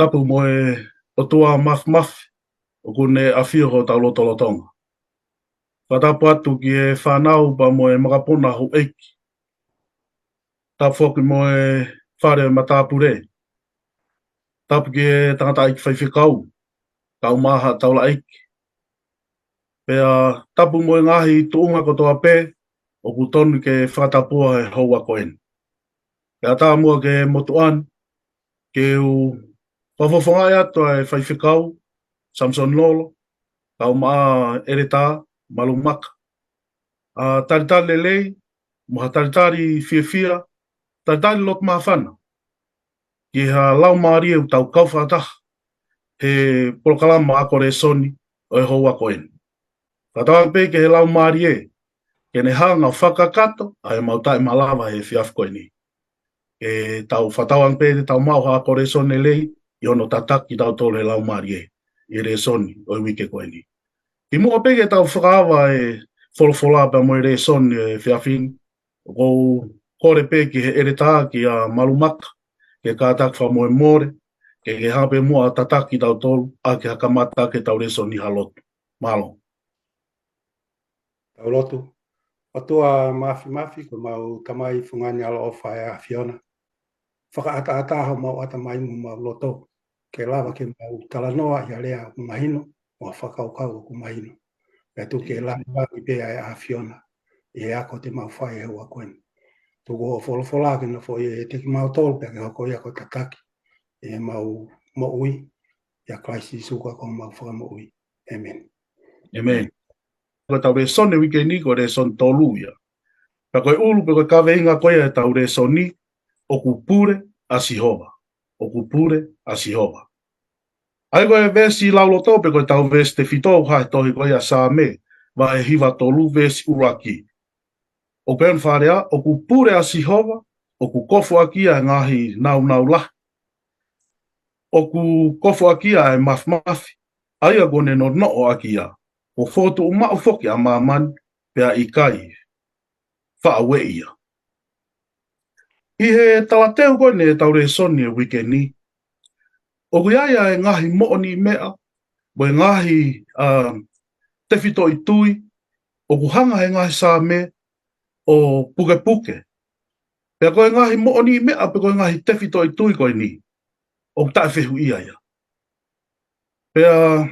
tapu mo o tua maf o kune awhio ho tau lotolotonga. Whatapu atu ki e whanau pa mo e makapuna hu eiki. Tapu whoki mo e whare matapure. Tapu ki e tangata eiki whaiwhikau. Kau maha taula eiki. Pea tapu mo e ngahi tuunga ko toa pē o kutonu ke whatapua he haua koen. Pea tā mua ke motuan ke u whawhawhangai ato e whaiwhikau Samson Lolo. Kau maa ereta malumaka. Taritari lelei, moha taritari whiawhia, taritari lot mahawhana. Ki ha lau maari e tau kauwhataha, he polokalama ako re soni o e hou ako en. Whatawang pe ke he lau maari e, ke ne hanga whakakato, a e mautai malawa he whiaf koe ni. E tau whatawang pe te tau mau ako re soni lei, i ono tataki tau tolu he lau maari e, i re soni o e wike koe ni. I mua pe ke tau whakawa e wholofola pa mo i re soni e whiafini, o kore pe ki he ereta ki a malumaka, ke kātak wha moe more, ke hape mua tataki tau tolu, a ke hakamata ke tau reso ni halotu. Malo. Tau lotu. Atua mafi ko mau tamai fungani ala ofa e a Fiona. Whakaata ho mau atamai mu mau loto. Ke lava ke mau talanoa i alea kumahino, o whakaukau kumahino. Pea tu ke lava i pea e a Fiona. I ako te mau whai e hua koen. Tuko o wholofola ke na fo e teki mau tolu pea ke hoko i ako tataki. E mau mo'ui. Ia Kraisi suka ko mau whakamo'ui. Amen. Amen. Ko tau reso ni wike ni ko reso ni tolu ia. Pea koe ulu pe koe kawe inga koe e tau reso ni o kupure a Sihova. O kupure a Sihova. Ai koe vesi lauloto pe koe tau vesi te fito hae tohi koe a sa me wa e hiva tolu vesi uraki. O pen wharea o kupure a Sihova o ku kofu akia e ngahi nau lah. O ku kofu akia e mafi. Ai a kone no o akia. O fotu o mao foki a maman pea i kai. Whaawe ia. I he talateu koe ne tau re soni e wike ni. O kuiaia e ngahi mooni mea. Mo e ngahi te fito i tui. O kuhanga he ngahi sa me. O puke. Pea koe ngahi mooni mea pe koe ngahi te fito i tui koe ni. O tae whehu ia ia. Pea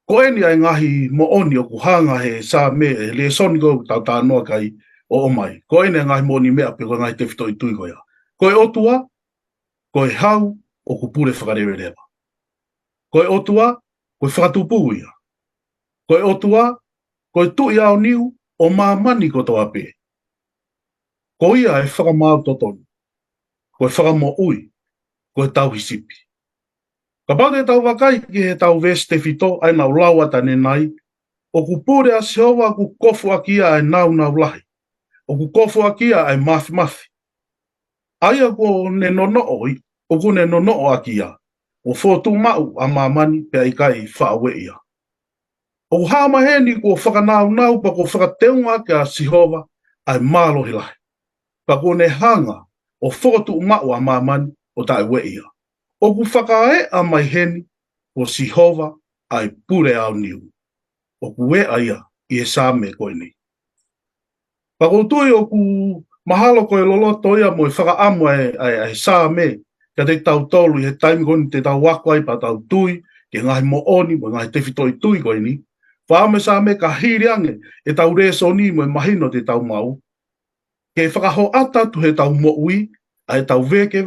koe ni ai ngahi mooni o kuhanga he sa me. Le soni ko tau tānoa kai. O mai. Koe ne ngahi mooni mea pe koe ngahi te fito i tui koe ia. Koe otua. Koe hau o kupure whakarewerewa. Koe otua. Koe whakatupu ia. Koe otua. Koe tui au niu o mamani ko toa pe. Ko ia e whakamau totoni. Koe whakamo ui. Koe tau hisipi. Ka pate tau wakai ki he tau veste fito ai nau laua tane nai. O kupure a Sihova ku kofu akia ai nau lahi. O ku kofu akia ai mafi. Aia ko ne nono oi. O ku ne nono akia. O fotu mau a mamani pe ai kai whaawe ia. O hamaheni ko whakanau pa ko whakateunga ke a Sihova ai malo hilahi. Pa ko ne hanga o fotu mau a mamani o tae we ia. O ku whakae a mai heni o Sihova ai pure au niu. O ku we aia i e same koe ni. Pa ko tui o ku mahalo koe loloto ia mo e whakaamu ai same ka te tau tolu i he taimi koni te tau wakwai pa tau tui ke ngahi mooni mo ngahi te fitoi tui koe ni. Whaame same ka hiriange e tau reso ni mo e mahino te tau mau. Ke whakaho ata tu he tau moui ai tau veke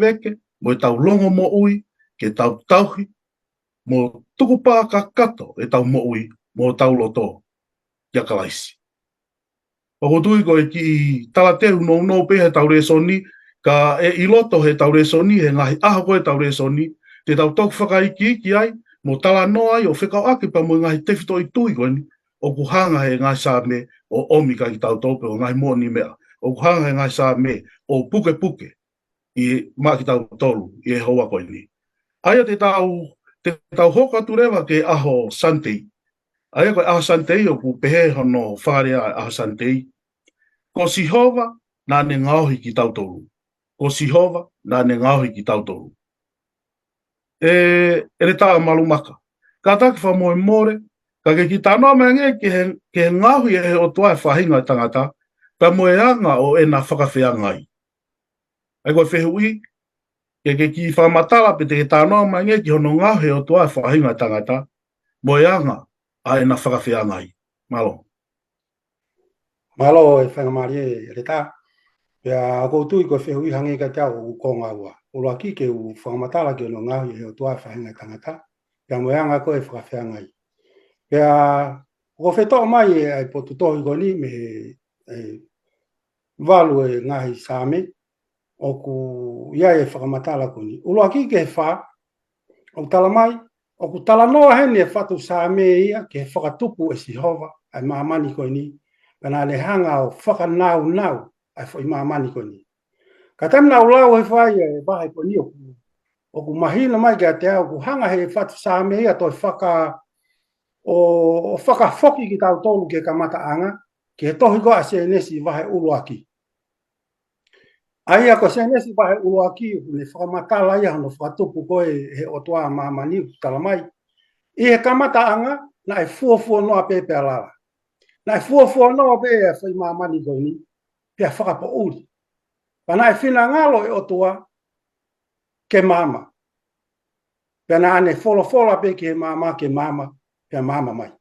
mo e tau longo moui ke tau tauhi mo tukupā ka kato e tau moui mo tau loto ia kalaisi. O tui koe ki talateu no pe he tau reso ni ka e iloto he tau reso ni he ngahi aho koe tau reso ni te tau toku whakaiki ai mo tala noa ai o whekau ake pa mo ngahi te fito i tui koe ni o kuhanga he ngahi sa me o omika ki tau tope o ngahi moni mea o kuhanga he ngahi sa me o puke i maki tau tolu i e hoa koe ni. Aia te tau hoka turewa ke aho santei. Aia koe aho santei o ku pehe hono wharea aho santei. Ko Sihova nā ne ngauhi ki tau tolu. Ko Sihova nā ne ngauhi ki tau tolu. le tā malumaka. Ka taki wha moe more, ka ke ki tānoa mea nge ke he ngahui e o toa e whahinga tangata, pa moe anga o e na whakawhea ngai. Ai koe whehui, ke ki whamatala pe te ke tānoa mea nge ki hono ngahui o toa e whahinga tangata, moe anga a e na whakawhea ngai. Malo. Malo e whangamari e re tā. Pea koutu I koe whehui hangi ka te au konga ua. Ula ki ke u whangamatala ki ono ngahui he o toa e whahinga tangata, pea moe anga koe e whakawhea ngai. Pea ko whetoa mai e ai potu tohi koni me walu e ngahi sāme o ku ia e whakamatala koni. Ula ki ke wha, o tala mai, o ku tala noa hene e whatu sāme ia ke whakatupu e Sihova ai maamani koni. Pena le hanga o whakanau nau ai whai maamani koni. Ka tamna ulau he whai e wahe koni o ku mahina mai ki a te au ku hanga he whatu sāme ia toi o whakafoki ki tau tolu ke kamata anga, ke tohi koa se nesi wahe uluaki. Aia ko se nesi wahe uluaki, ne whakamatala ia hano whakatupu koe he otoa maamani talamai. I he kamata anga, na e fuafua noa pepe alala. Na e fuafua noa pe e whai maamani koe ni, pia whakapo uri. Pana e whina ngalo e otoa ke mama. Pia na ane fola pe ke mama ke mama. Pea mama mai.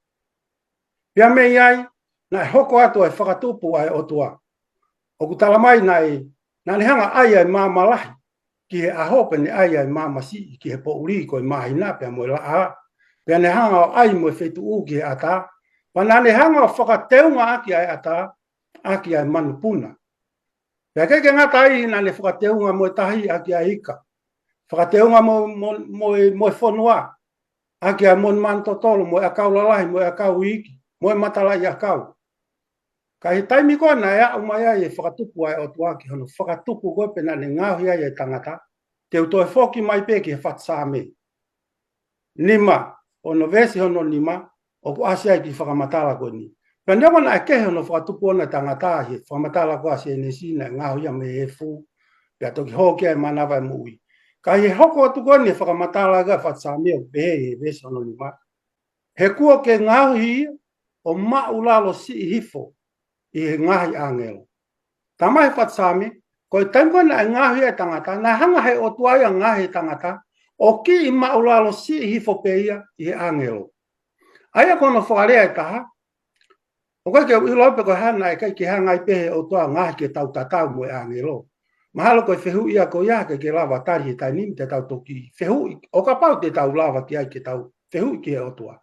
Pea mei ai, na e hoko atu e whakatupu ai o tua. O ku tala mai na ne hanga ai ai mama lahi, ki he ahope ne ai ai mama si, ki he po uri ko e mahina pea moe la a. Pea ne hanga o ai moe whetu u ki he ata. Pa na ne hanga o whakateunga aki ai ata, aki ai manupuna. Pea keke ngata ai na ne whakateunga moe tahi aki ai ika. Whakateunga moe whonua. Aki a mon manto tolo, mo e akau lalahi, mo e akau iki, mo e matalai akau. Ka he taimi koa na ea umaya e whakatupu ai o tuaki, hono whakatupu koe pena ne ngāhui ai e tangata, te utoe whoki mai pe ki he whatsame. Nima, ono vesi hono nima, o ku asi ai ki whakamatala koe ni. Pena nionga na e kehe hono whakatupu ona tangata, he whakamatala koe asi e nesi na ngāhui a me e fu, pia toki hoki ai manawa e mui. Ka he hoko atu koni e whakamatala ga whatsame o pehe e vesi ono ni ma. He kua ke ngāhui o maulalo si hifo I he ngahi angelo. Tamai whatsame, ko I taimko na e ngāhui e tangata, na hanga he o tuai a ngahi tangata, o ki I maulalo si hifo peia I he angelo. Aia kono whakarea e taha, o kai ke uilope ko hana e kai ki hanga I pehe o tua ngahi ke tau tatau mo e angelo. Mahalo koe whehu ia ko ia ke lava tari he tai nimi te tau toki whehu o ka pau te tau lava ki ai ke tau whehu ki he otua.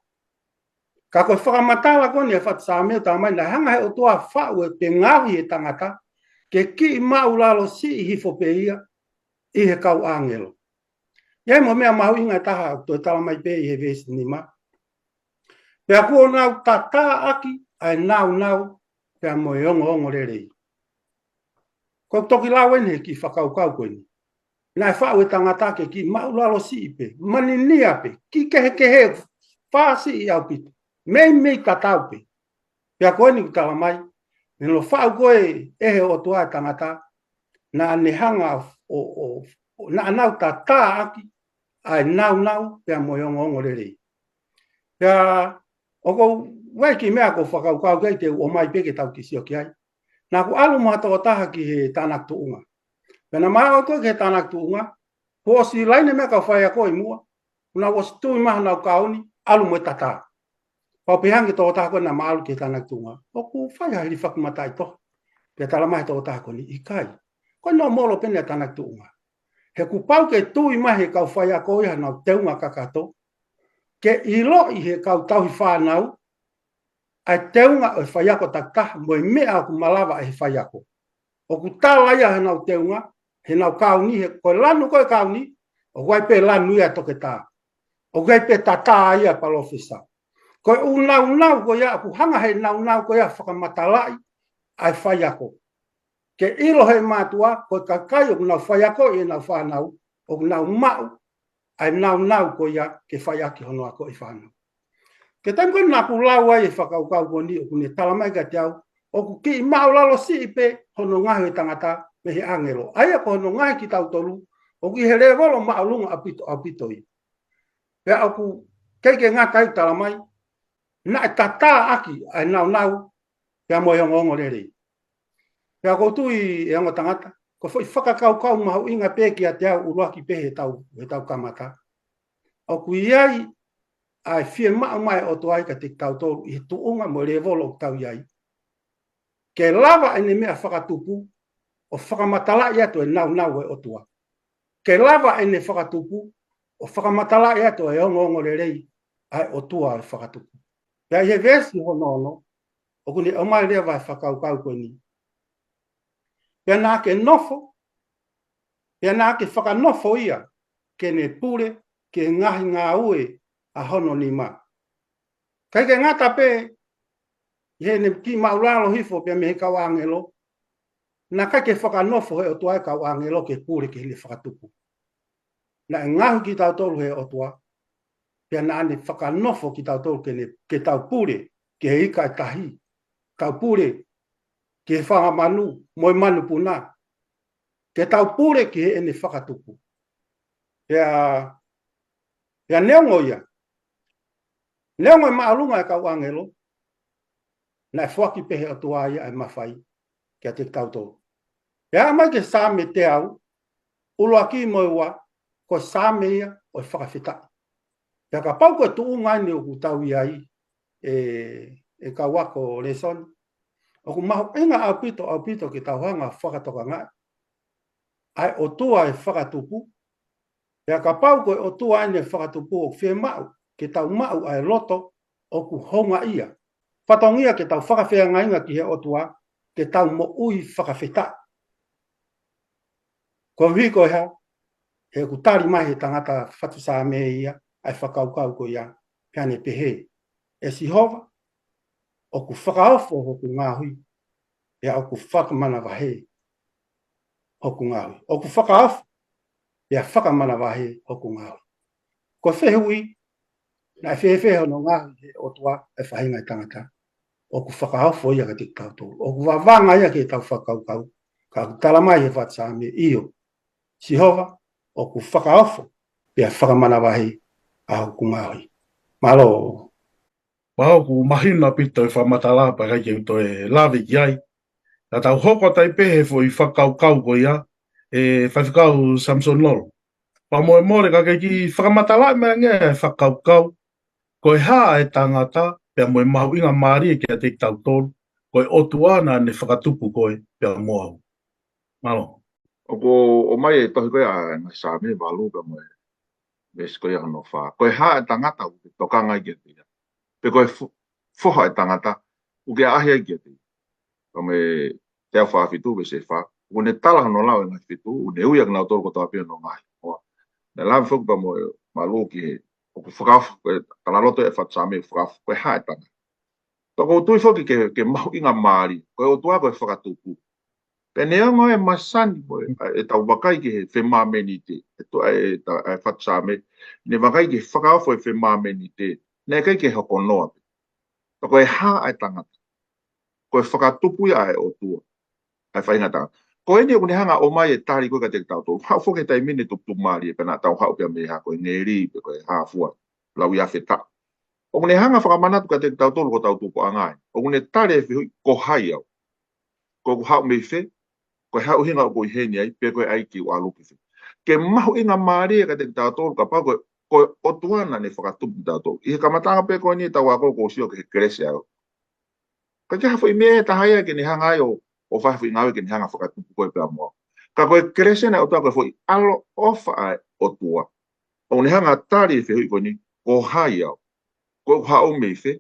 Ka koe whakamatala koni e whatsāmeo tā mai na hanga he otua whau e te ngawi he tangata ke ki I maulalo si I hifo pe ia I he kau angelo. Iai mo mea mahu inga taha to tala mai pe I he vesi nima. Pea kua nau tata aki ai nau pea mo e ongo rerei. Ko toki lawen he ki whakaukau koe ni. Nai whau e tangata ke ki maulalo si ipe, mani nia pe, ki kehe whaasi I au pito, mei tatau pe. Pea koe ni kutala mai, nilo whau koe ehe o tua tangata, na ne hanga na anau tata aki, ai nau, pea mo ongo rerei. Pea, oko wai ki mea ko whakaukau kei te o mai peke tau ki sio ki ai. Nā ku alu maha tō taha ki he tānak tuunga. Pena maha o tō ki he tānak tuunga, ko si laine mea ka whai a koe mua, una o si tui maha nau kauni, alu mo e tata. Pau pihangi tō taha koe na maalu ki he tānak tuunga, o ku whai hahiri whakamatai toh, pia tala mai tō taha koe ni ikai. Koe no molo pene tānak tuunga. He ku pau ke tui mahi kau whai a koe nau teunga kakato, ke ilo I he kau tauhi whanau, ai teunga o whaiako taktaha mo e mea ku malawa e whaiako. O ku tala ia he nau teunga, he nau kauni, he koe lanu koe kauni, o kuai pe lanu ia toke tā. O kuai pe tata ia palofisa. Koe unau koe ia, ku hanga he nau koe ia whakamatalai ai whaiako. Ke ilo he mātua, koe kakai o ku nau whaiako I nau whanau, o ku nau mau, ai nau koe ia ke whaiaki hono ako I whanau. Ke taimko nā ku lau ai e whakaukau koni o kune talamai ka te au, o ku ki maulalo si ipe hono ngahi tangata me he angelo. Aia ko hono ngahi ki tau tolu, o ku I he rewolo maulunga apito I. Pea aku ke ngā kai tala mai, na e tata aki ai nau, pea mo ongo rere. Pea koutu i ango tangata, ko foi whakakau mahu inga pēki a te au uruaki pehe he tau kamata. Oku iai ai fie mai o to ai ka te tau tōru i tuunga mo le volo tau iai. Ke lava ene mea whakatupu o whakamatala ia to e nau e otua. Ke lava ene whakatupu o whakamatala ia to e ongo rerei ai otua e whakatupu. Pea he vesi hono, o kuni o mai lea vai whakau koe ni. Pea nā ke nofo, pea nā ke whakanofo ia, ke ne pure, ke ngahi ngā ue a hono ni ma. Kai ke ngata pe, he ne ki mauralo hifo pea me he kau angelo, na kai ke whakanofo he o tuai kau angelo ke pure ke hili whakatupu. Na e ngahu ki tau tolu he o tua, pea na ane whakanofo ki tau tolu ke tau pure, ke he ika e tahi, tau pure, ke whanga manu, moi manu puna, ke tau pure ke he ene whakatupu. Pea neongo ia, neongo e maalunga e kau angelo, na e whaki pehe o tua ia e mawhai, ke a te tau tolu. Pea mai ke sāme te au, ulo aki moi wa, ko sāme ia o e whakawhita. Pea ka pau koe tuu ngai ni o ku tau iai, e ka wako lesoni. O ku mahu inga au pito ki tau hanga whakatoka ngai. Ai o tua e whakatupu. Pea ka pau koe o tua ane whakatupu o whee mau, ke tau mau ai loto o ku honga ia. Whatongia ke tau whakawhea ngainga ki he o tua, ke tau mo ui whakawhita. Ko hui koe ha, he ku tari mai he tangata whatusā me ia, ai whakaukau ko ia, pea ne pehe. E si hova, o ku whakaofo hoku ngāhui, pea o ku whakamana wahe hoku ngāhui. O ku whakaofo, pea whakamana wahe hoku ngāhui. Ko whehui, na e whehe no ngāhui o tua e whahinga i tangata. O ku whakaofo ia ka te tautoru. O ku wawanga ia ke tau whakaukau, ka talamai he whatsame iyo. Si hova, o ku whakaofo, pea whakamana wahe a hoku ngāhui. Malo. Pao ku mahina pito e whamatala pa kai ke to e lawe ki ai. Na tau hoko tai pehe fo i whakaukau ko ia, e whawhikau Samson Lolo. Pa moe more ka kei ki whakamatala mea ngea e whakaukau, ko e haa e tangata, pea moe mahu inga maari e kia te tau tolu, ko e otu ana ne whakatupu koe, pea moau. Malo. O mai e tohi koe a ngā sāme walu ka moe, mesi koe ano wha. Ko e haa e tangata u te tokanga i kia te ia. Pe koe whoha e tangata, u ke ahia i kia te ia. Ka me te au whaafitu, me se wha. U ne tala no lau e ngai fitu, u ne uiak nau tolu ko toa pia no ngai. Ne lau whoku pa moe malu ki he, o ku whakafu, koe talaloto e whatsame whakafu, koe haa e tangata. Toko tui whoki ke mahu inga maari, koe o tua koe whakatupu. Penea ngoe masani boy e tau wakai ki he whemameni te e whatsame ne wakai ki whakaofo e whemameni te ne kai ke hoko noa pe ko e ha ai tangata ko e whakatupu ia e o tua ai whainga tangata ko e ni o hanga o mai e tari koe ka te tau tō hau whoke tai mine tupu maari e pena tau hau pia me ha ko e ngeri pe ko e ha fua lau ia wheta o kune hanga whakamanatu ka te tau tō ko tau tupu angai o kune tare e whihui ko hai au ko hau me whe ko hau hinga o koi heni ai, pe koe ai ki o aluki fi. Ke mahu inga maari e ka te tātoro, ka pā koe o tuana ne whakatupu tātoro. I he kamatanga pe koe ni tau ako ko sio ke he krese au. Ka te hawhi mea e tahaya ke ni hanga ai o whawhi ngawe ke ni hanga whakatupu koe pēr mua. Ka koe krese na o tā koe fwoi alo ofa ai o tua. O ni hanga tari e whihui koe ni, ko hai au. Koe hao mei whi,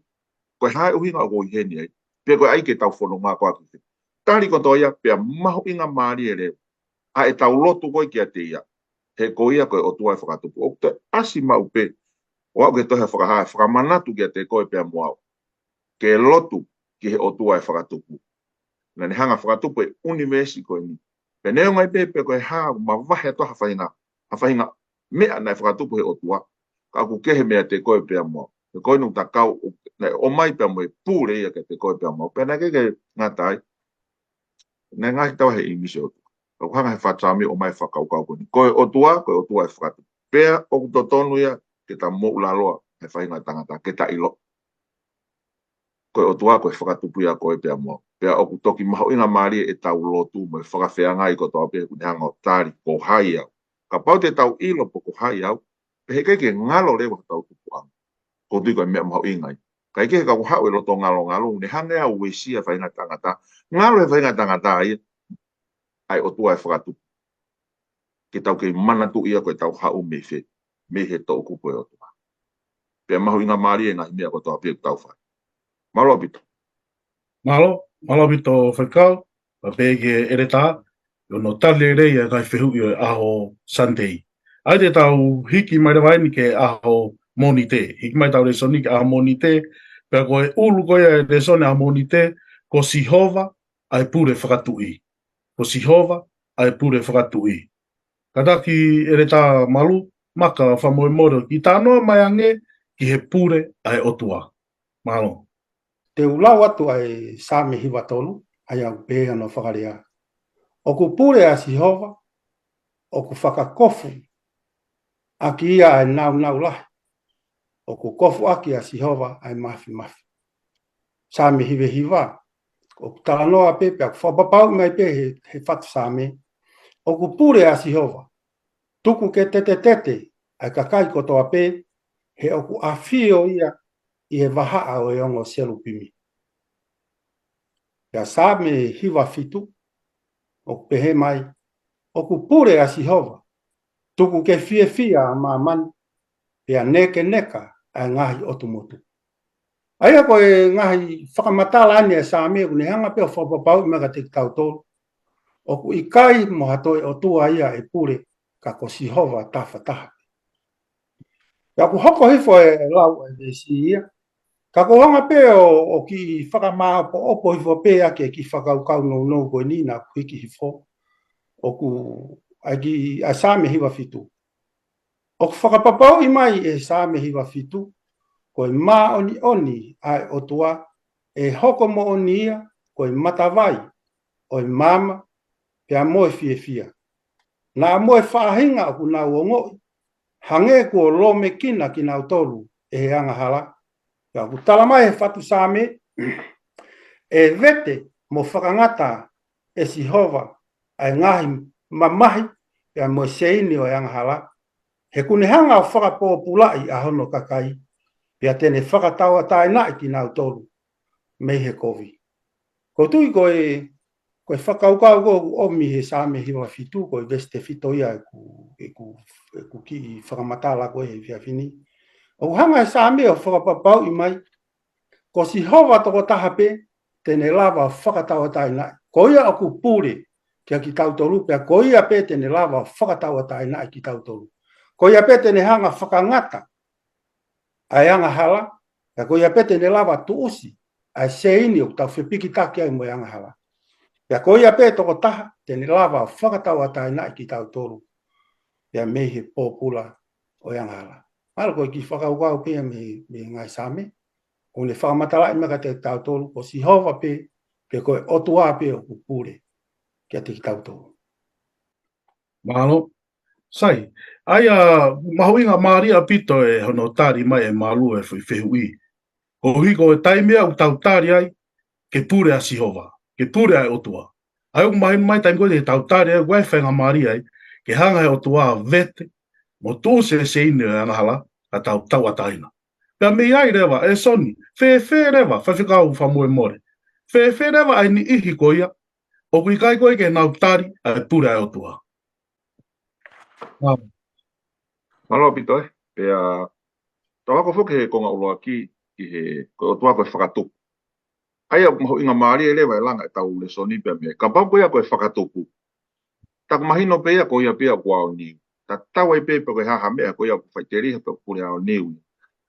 koe hai o hinga o koi heni ai, pe koe ai ke tau whono ngā koe aki. Tari ko toia pe mahu inga maari e leo. A e tau lotu koe ki a te ia. He ko ia koe o tua e whakatupu. O te asi mau pe. O au ke tohe whakahae. Whakamanatu ki a te koe pia muau. Ke lotu ki he o tua e whakatupu. Na ni hanga whakatupu e unimesi koe ni. Pe neo ngai pe koe haa ma wahe toha whahinga. A whahinga mea nai whakatupu he o tua. Ka aku kehe mea te koe pia muau. Te koe nung ta kau. O mai pia mo e pūre ia ke te koe pia muau. Pe na ke ngatai. Nai ngai tau he imisi o tua. Ko hanga he whatsami o mai whakaukau koni. Koe o tua e whakatu. Pea o to tonu ia ke ta mo laloa e whainga tangata ke ta ilo koe o tua koe whakatupu ia koe pia mo pia oku toki maho inga maari e tau lotu mo e whakawhea i ko toa pia kunehanga o tari ko hai au ka pau te tau ilo po ko hai au pe he ke ngalo lewa tau tupu ang ko tui koe mea maho ingai kai ke ka hau e loto ngalo ne hanga au wesia whainga tangata ngalo e whainga tangata ai o tua e whakatupu ke tau ke mana tu ia koe tau hau me he to ku koe o tua pia maho inga maari e ngai mea ko toa pia tau whai malo pito Malo bito whakau, a pēke ere tā, o no tale rei a kai whehu i aho Sunday. Ai te tau hiki mai rawaini ke aho moni te. Hiki mai tau re soni ke aho moni te, pēr koe ulu koe e re soni aho moni te, ko Sihova ai pure whakatui. Ko Sihova ai pure whakatui. Kataki ere tā malu, maka whamoe moro ki tānoa mai ange, ki he pure ai otua. Malo. Te ulau atu ai Sami hiwa tonu, ai au pēha no whakarea. O ku pure a Sihova, o ku whakakofu, a ki ia ai nau lahi. O ku kofu aki a Sihova ai mafi. Sami hiwa, o ku talanoa pepe, a ku whapapau mai pe he whatu Sami. O ku pure a Sihova, tuku ke tete, ai kakai kotoa pe, he o ku awhio ia, i he wahaa o ongo selu pimi. Ia Sami hiwa fitu, o ku pehe mai, o ku pure a Sihova, tuku ke fia a man, pia neka, a ngahi otumotu. Aia koe ngahi whakamatala ane a Sami, kune hanga pia whapapau mega te tau tolu, o ku ikai mohatoi o tua ia e pure, ka ko Sihova taha. Ia ku hoko hifo e lau e si ia, ka ko hanga pe o ki whakamaa po opo hifo pe ake ki whakaukau no koe ni na kuiki hifo, o ku ai a Sami hiwa fitu. O ku whakapapau i mai e Sami hiwa fitu, koe maa oni ai o tua, e hoko mo oni ia, koe matawai, o mama, pia moe fia. Na moe whahinga o ku nau o ngoi, hange ko lome kina ki nau tolu, e he anga hala. Ia ku talamai he whatu Sami, e vete mo whakangata e Sihova, ai ngahi mamahi, pia moe seini o anga hala. He kunehanga o whakapopulai a hono kakai, pia tene whakataua tae nai ki nau tolu, mei he kovi. Ko tui koe whakaukau ko omi he Sami hiwa fitu, koe veste fito ia e ku ki whakamatala koe he whiawhini. O hanga he Sami o whakapapau i mai, ko Sihova toko taha pe, tene lava whakataua tae nai. Ko ia o ku pure, kia ki tau tolu, pia ko ia pe tene lava whakataua tae nai ki tau tolu. Ko ia pe tene hanga whakangata, ai anga hala, ko ia pe tene lava tuusi, ai seini o tau whipiki taki ai mo anga hala. Ia ko ia pe toko taha, tene lava whakataua tae nai ki tau tolu, ia mehe pōpula o anga hala. Mara koe ki whakaukau pia me ngai Sami, o ne whakamatala ima ka te tau tolu, o Sihova pe, ke koe otua pe o kupure, kia te ki tau tolu. Malo. Sai, aia mahoinga Maria pito e hono tari mai e malu e whehui. Ko hiko e taimea u tau tari ai, ke pure a Sihova, ke pure ai otua. Ai o mahin mai taim koe te tau tari ai, wai whainga Maria ai, ke hanga e otua vete, mo tūse se ine e angahala, a tau ataina. Pea mei ai rewa, e soni, whe rewa, whawhikau whamue more. Whe rewa ai ni ihi koia, o kui kai koe ke nau tari ai pure ai otua. Malo pito pea toa ko foke he konga uloa ki he ko toa ko whakatupu. Aia maho inga maari e lewa e langa e tau le soni pea me. Ka pau koea ko e whakatupu. Tak mahino pea ko ia pea ko ao niu. Ta tau ai pea ko e haha mea ko ia ko whaiteri pea pure ao niu.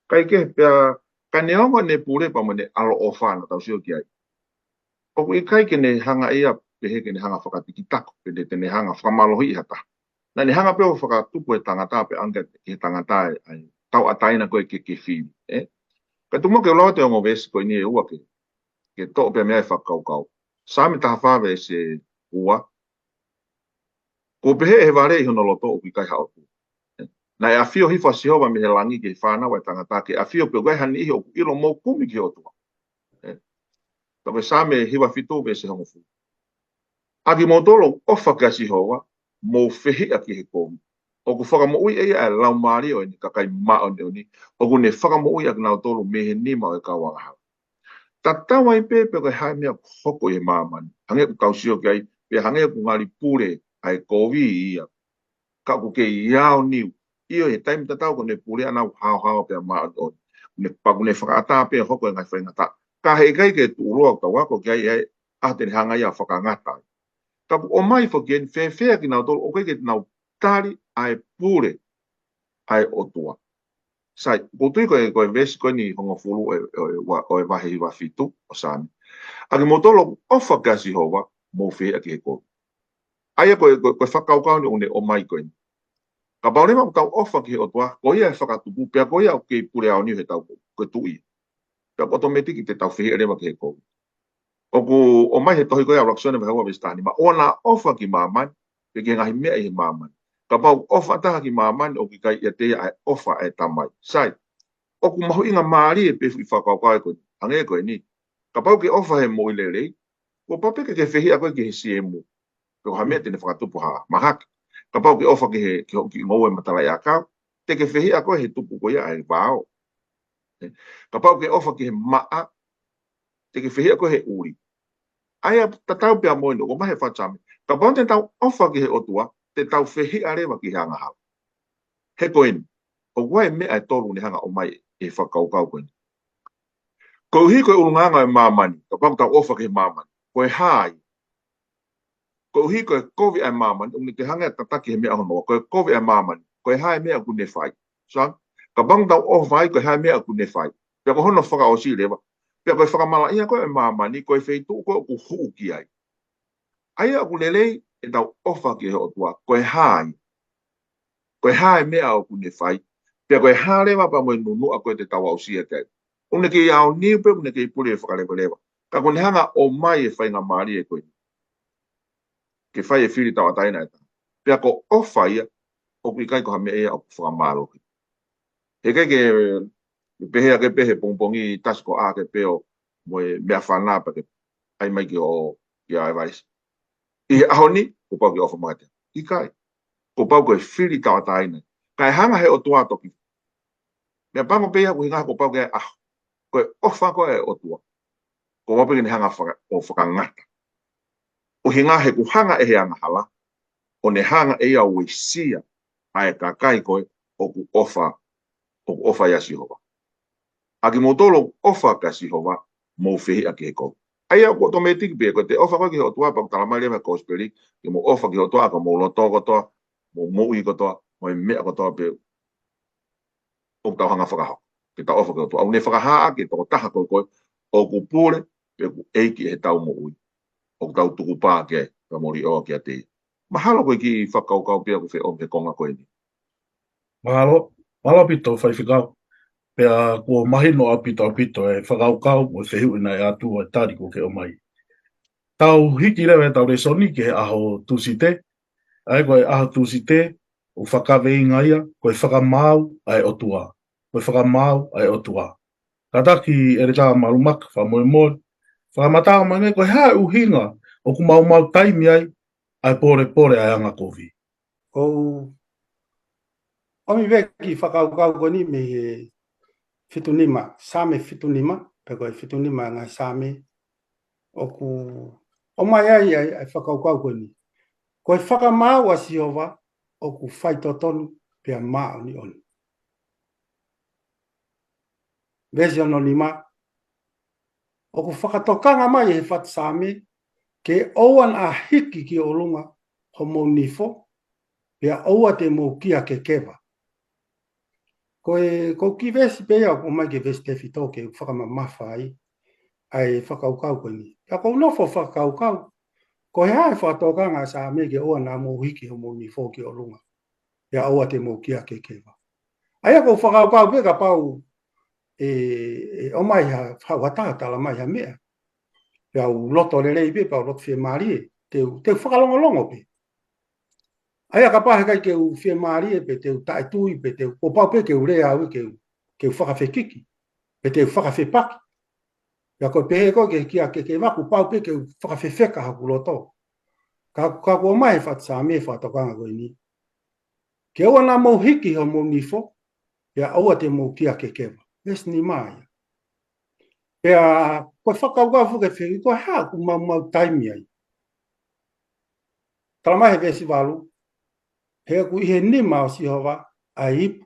Kai ke pea ka neonga ne pure pa mene alo o whana tau sio ki ai. O i kai ke ne hanga ia pehe ke ne hanga whakatiki tako. Ke ne te ne hanga whamalohi hata. Na ni hanga peo whakatupu e tangata pe anga ke tangata ai tau ataina koe ke whini. Ka tumo ke loa te ongo vesi koe ni e ua ke tō pe mea e whakaukau. Sami taha whawe se ua. Ko pehe e ware i hono loto o ki kai haotu. na e afio hifa si hova me he langi ke whana wai tangata ke afio pe gai hani ihi o ilo mo kumi ki o tua. Ta me sa me hiwa fitu me se hongo fu. Agi mo dolo ofa ka si hova mo fehi a ki he komi. O ku whaka mo ui e a lau maari o ni kakai ma o ni o ku ne whaka mo ui a nao dolo me he nima o e ka wanga hau. Ta tawa i pe gai hai mea hoko e mamani. Hange ku kausio ki ai pe hange ku ngari pure ai kovi ia. Ka ku ke iao niu. Iyo he taimi tatau ko ne pure ana hao pe ma o ne paku ne whakaata pe hoko e ngai whaingata. Ka he kai ke tu roa ka wako ki ai a te hanga ia whakangata. Ka o mai whakien whewhea ki nao tolo o kai ke nao tari ai pure ai o tua. Sai, ko tui koe vesi koe ni hongo fulu o e wahe i wafitu o sani. Aki mo tolo ofa kasi hova mo whea ki he koe. Aia koe whakaukau ni o mai koe ni. Ka paurema o tau ofa ki he o tua, ko ia e whakatupu, pia ko ia o kei pure au ni he tau koe tui. Pia automatiki te tau whea rewa ki he koe. O mai he tohi koe a raksone me haua vestani, ma ona ofa ki mamani, pe ke ngahi mea i he mamani. Ka pau ofa taha ki mamani o ki kai ia te ai ofa e tamai. Sai, o ku mahu inga maari e pefu i whakaukau e koe, hange koe ni. Ka pau ke ofa he mo i lelei, ko pape ke whehi a koe ki he siemu. Pe ko hamea tene whakatupu ha mahaki. Ka pau ke ofa ki ngou e matala i a kau, te ke whehi a koe he tupu koe ai vāo. Ka pau ke ofa ki he maa, te ke whehi a koe he uri. Aia tatau pia moino, ko mahe whachame. Ka pau te tau ofa ki he otua, te tau whehi a rewa ki he anga hau. He koe ni, o koe mea e toru ni hanga o mai e whakaukau koe ni. Ko uhi koe urunganga e mamani, ka pau tau ofa ki he mamani, koe hai. Ko uhi koe kovi e mamani, ungi te hanga e tataki he mea honoa, koe kovi e mamani, koe hai mea ku ne whai. So, ka pau tau ofa ai koe hai mea ku ne whai. Pia ko hono whaka o si rewa. Pia koe whakamala ia koe e mamani, koe wheitu koe ku huu ki ai. Aia ku lelei e tau ofa ki he otua, koe hai. Koe hai mea o ku ne whai. Pia koe hai rewa pa moe nunu a koe te tau au si e kei. Une ke iau niu pe, une ke i pule e whakalewa. Ka kone hanga o mai e whainga maari e koe. Ke whai e whiri tau ataina e ta. Pea ko ofa ia, o kui kai ko ha mea ea o whakamaro ki. He kai ke pehe a ke pehe pongpongi tasko a ke peo moe mea whanā pa ke ai mai ki o ki a evaisi. I aho ni, ko pau ki ofa mga te. I kai. Ko pau ko e whiri tau ataina. Kai hanga he o tua toki. Mea pango peha ko hinga ko pau ke aho. Ko e ofa ko e o tua. Ko wapi ni hanga o whakangata. O hinga he ku hanga e he anga hala. O ne hanga e au e sia ai ka kai koe o ku ofa ya Sihova. Aki mo tolo ofa ka Sihova mo fehi aki he kou. Aia ko automatic be ko te ofa ko ki o tua pa talamai le ko speli ki mo ofa ki o tua ko mo loto ko toa mo i ko toa mo me ko toa pe o tau hanga whakaho. Ki ta ofa ki o tua. Au ne whakaha ki to taha ko koe o ku pule pe ku eiki he tau mo ui. O tau tuku pā ke ka mori o ki a te. Mahalo koe ki whakaukau pia ku whi o me konga koe ni. Mahalo pito whaiwhikau. Pea kua mahi no apito e whakaukau mo whehu ina e atua e tariko ke o mai. Tau hiki rewe tau re soni ke he aho tusite. Ai koe aho tusite o whakawei ngaia koe whakamau ai otua. Koe whakamau ai otua. Kataki ere tā marumak whamoe moe. Whakamatao mange koe hae uhinga o ku mau taimi ai pore ai anga kovi. Omi veki whakaukau koni me fitunima, same fitunima, pe koe fitunima ngai same, o mai ai whakaukau koni. Koe whakamau a Sihova, o ku whaitotonu pia maa ni oni. Vesi ono lima, o ku whakatokanga mai he what same, ke oan a hiki ki o lunga ho mo nifo, pia oa te mo kia ke kewa. Ko ki vesi pea o mai ke vesi te fito ke whakamamawhai ai whakaukau koe ni. Ka ko nofo whakaukau, ko he hae whatokanga sa me ke oa nā mo hiki ho mo nifo ki o lunga, pia oa te mo kia ke kewa. Aia ko whakaukau pe ka pau o mai ha whawatata mai ha mea. Pia u loto le rei pe, pia u loto whia maari e, te whakalongolongo pe. Aia ka pahe kai ke u fie maari e pe te u tae tui pe te u pau pe ke u rea au ke u whakawhekiki pe te u whakawhepaki. Ia koe pehe koe ke kia ke waku pau pe ke u whakawhewheka haku loto. Ka kua mai what sa me whatokanga koe ni. Ke ua nā mou hiki ho mou nifo, ia aua te mou kia ke kewa. Ves ni mai. Ia koe whakaukau fuke whiri, koe haa ku mau taimi ai. Talamahe vesi walu, he ku ihe nima o sihova ai ipu,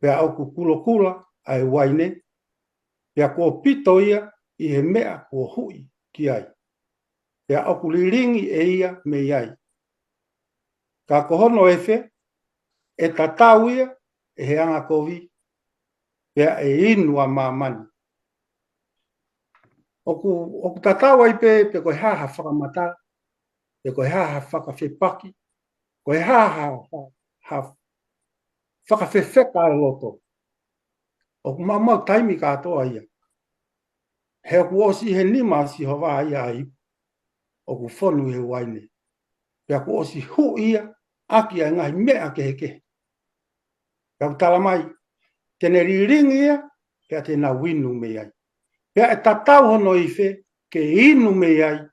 pea au ku kula ai waine, pea kua pito ia i he mea kua hui ki ai. Pea au ku liringi e ia me iai. Ka kohono efe, e tatau ia, e he anga kovi, pea e inua mamani. Oku tatau ai pe koe haha whakamata, pe koe haha whakawhepaki, koe haha whakawhewheka e loto. Oku mau taimi katoa ia. He oku osi he nima si hova ia ai, oku whonu he waine. Pe oku osi hu ia, aki a ngahi mea ke heke. Pe oku talamai, tene riringi ia, pe te na winu me ai. Pe e tatau hono ife, ke inu me ai,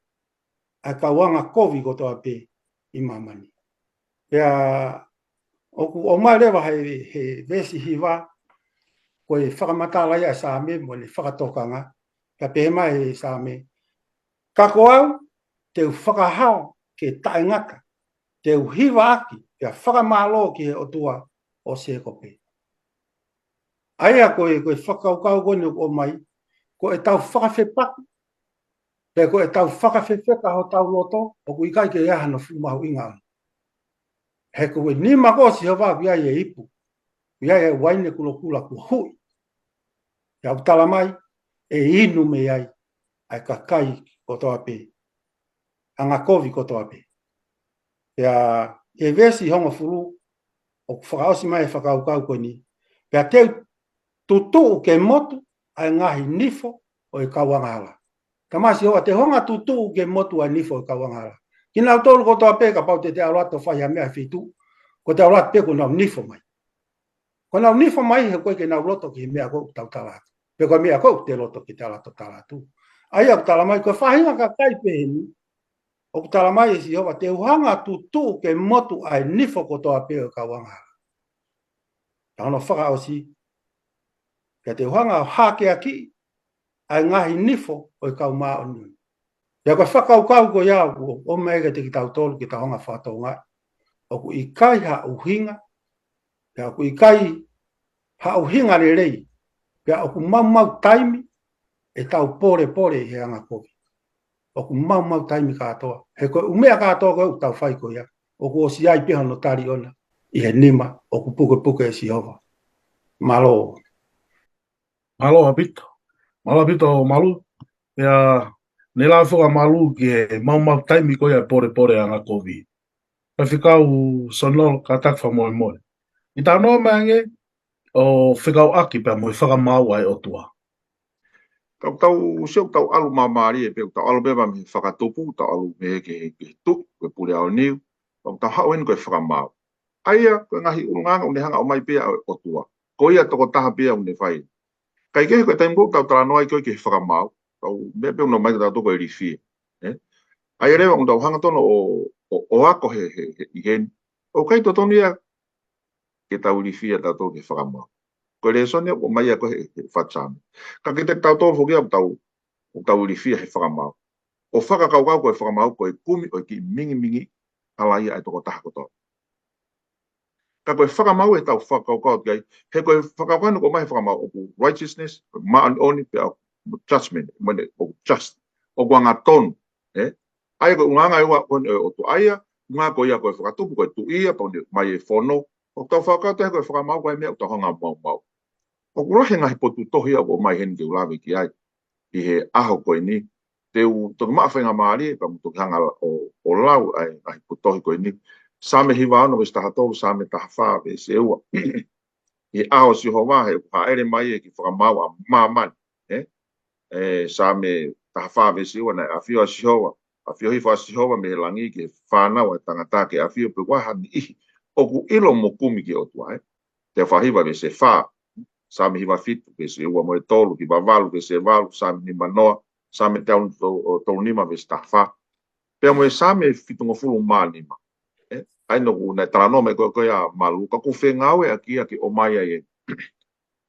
a kawanga kovi kotoa pe i mamani. Pe oku o mai rewa he vesi hiwa, koe whakamatala ia sa me, mo le whakatokanga, ka pe mai sa me. Kako au, te whakaha ke taengaka, te hiwa aki, te whakamalo ki he otua o se kope. Aia koe whakaukau koe o mai, koe tau whakawhepaku, pe koe tau whakawhewheka ho tau loto, o kui kai ke iaha no fumahu inga. He koe nima ko si hova kia e ipu, kia e waine kulokula ku hui. Ia utala mai, e inu me ai, ai kakai kotoa pe, anga kovi kotoa pe. Ia e vesi hongo furu, o whakaosi mai whakaukau koe ni, pia teu tutu ke motu, ai ngahi nifo o e kawangala. Kamasi hoa te honga tutu ke motu ai nifo o e kawangala. Kina au tolu kotoa pe, ka pau te aulato whai a mea whitu, ko te aulato pe ko nau nifo mai. Ko nau nifo mai he koe ke nau loto ki mea kou tau talatu. Pe koe mea kou te loto ki te alato talatu. Ai au talamai, koe whahinga ka kai peheni, o talamai e si hoa, te uhanga tutu ke motu ai nifo kotoa pe o kawangala. Tano whakaosi, kia te uhanga hake aki, ai ngahi nifo o kau maa onu. Ia koe whakaukau ko iau, o mega te ki tau tolu ki ta honga whatou ngai. O ku i kai ha uhinga, ia ku i kai ha uhinga le rei, ia o ku mau taimi, e tau pore he anga kovi. O ku mau taimi katoa. He koe umea katoa koe u tau whai ko ia. O ku o si ai piha no tari ona, i he nima, o ku puke e si hova. Malo. Malo apito. Malo apito malu. Ia ne la fuga malu ki e mau taimi ko ia pore anga kovi. Pa whikau sonol ka tak wha moe. I tā noa mangi o whikau aki pa moe whakamau ai o tua. Kau tau siau tau alu mamari e pe tau alu beba mi whakatupu, tau alu me ke tuk, ke pule au niu, tau hauen koe whakamau. Aia, koe ngahi urunganga une hanga o mai pia o tua. Ko ia toko taha pia une whai. Kai kehe koe taimu tau tala noai koe ke whakamau, tau mea pe uno mai tau toko e rifie. Aia rewa un tau hanga tono o ako he ihen. O kai to tonu ia ke tau rifie tau toko ke whakamau. Koe le sonia o mai a koe he whachame. Ka ke te tau tōru hoki au tau rifia he whakamau. O whakakaukau koe whakamau koe kumi o ki mingi ala ia e toko taha koto. Ka koe whakamau e tau whakaukau kai, he koe whakaukau no ko mai whakamau o ku righteousness, maan oni pe au judgment, o just, o kua ngā tonu. Aia koe unganga ewa kone o tu aia, unga koe ia koe whakatupu koe tu ia, mai e whono, o tau whakau te koe whakamau koe mea o tau hanga mau. O kurahe ngahi potu tohi au o mai heni ke ulawe ki ai, i he aho koe ni, te u toki maa whainga maari e pa mu toki hanga o lau ai ngahi potu tohi koe ni, same hiwa ano wis taha tolu, same taha whaa we se ua. I aho si hoa he haere mai e ki whakamau a mamani, same taha whaa we se ua na a whiwa si hoa, afio hi whasihowa me langi ke whanau e tangata ke afio pe wahani ihi oku ilo mokumi ke otua te whahiwa me se wha sami hiwa fitu ke se ua moe tolu ki wawalu ke se walu sami ni manoa sami te aunu tolu nima me se tafa pea moe sami fitu ngofulu mānima ai no ku na trano me ko ya malu ka ku fengau e aki aki o mai ai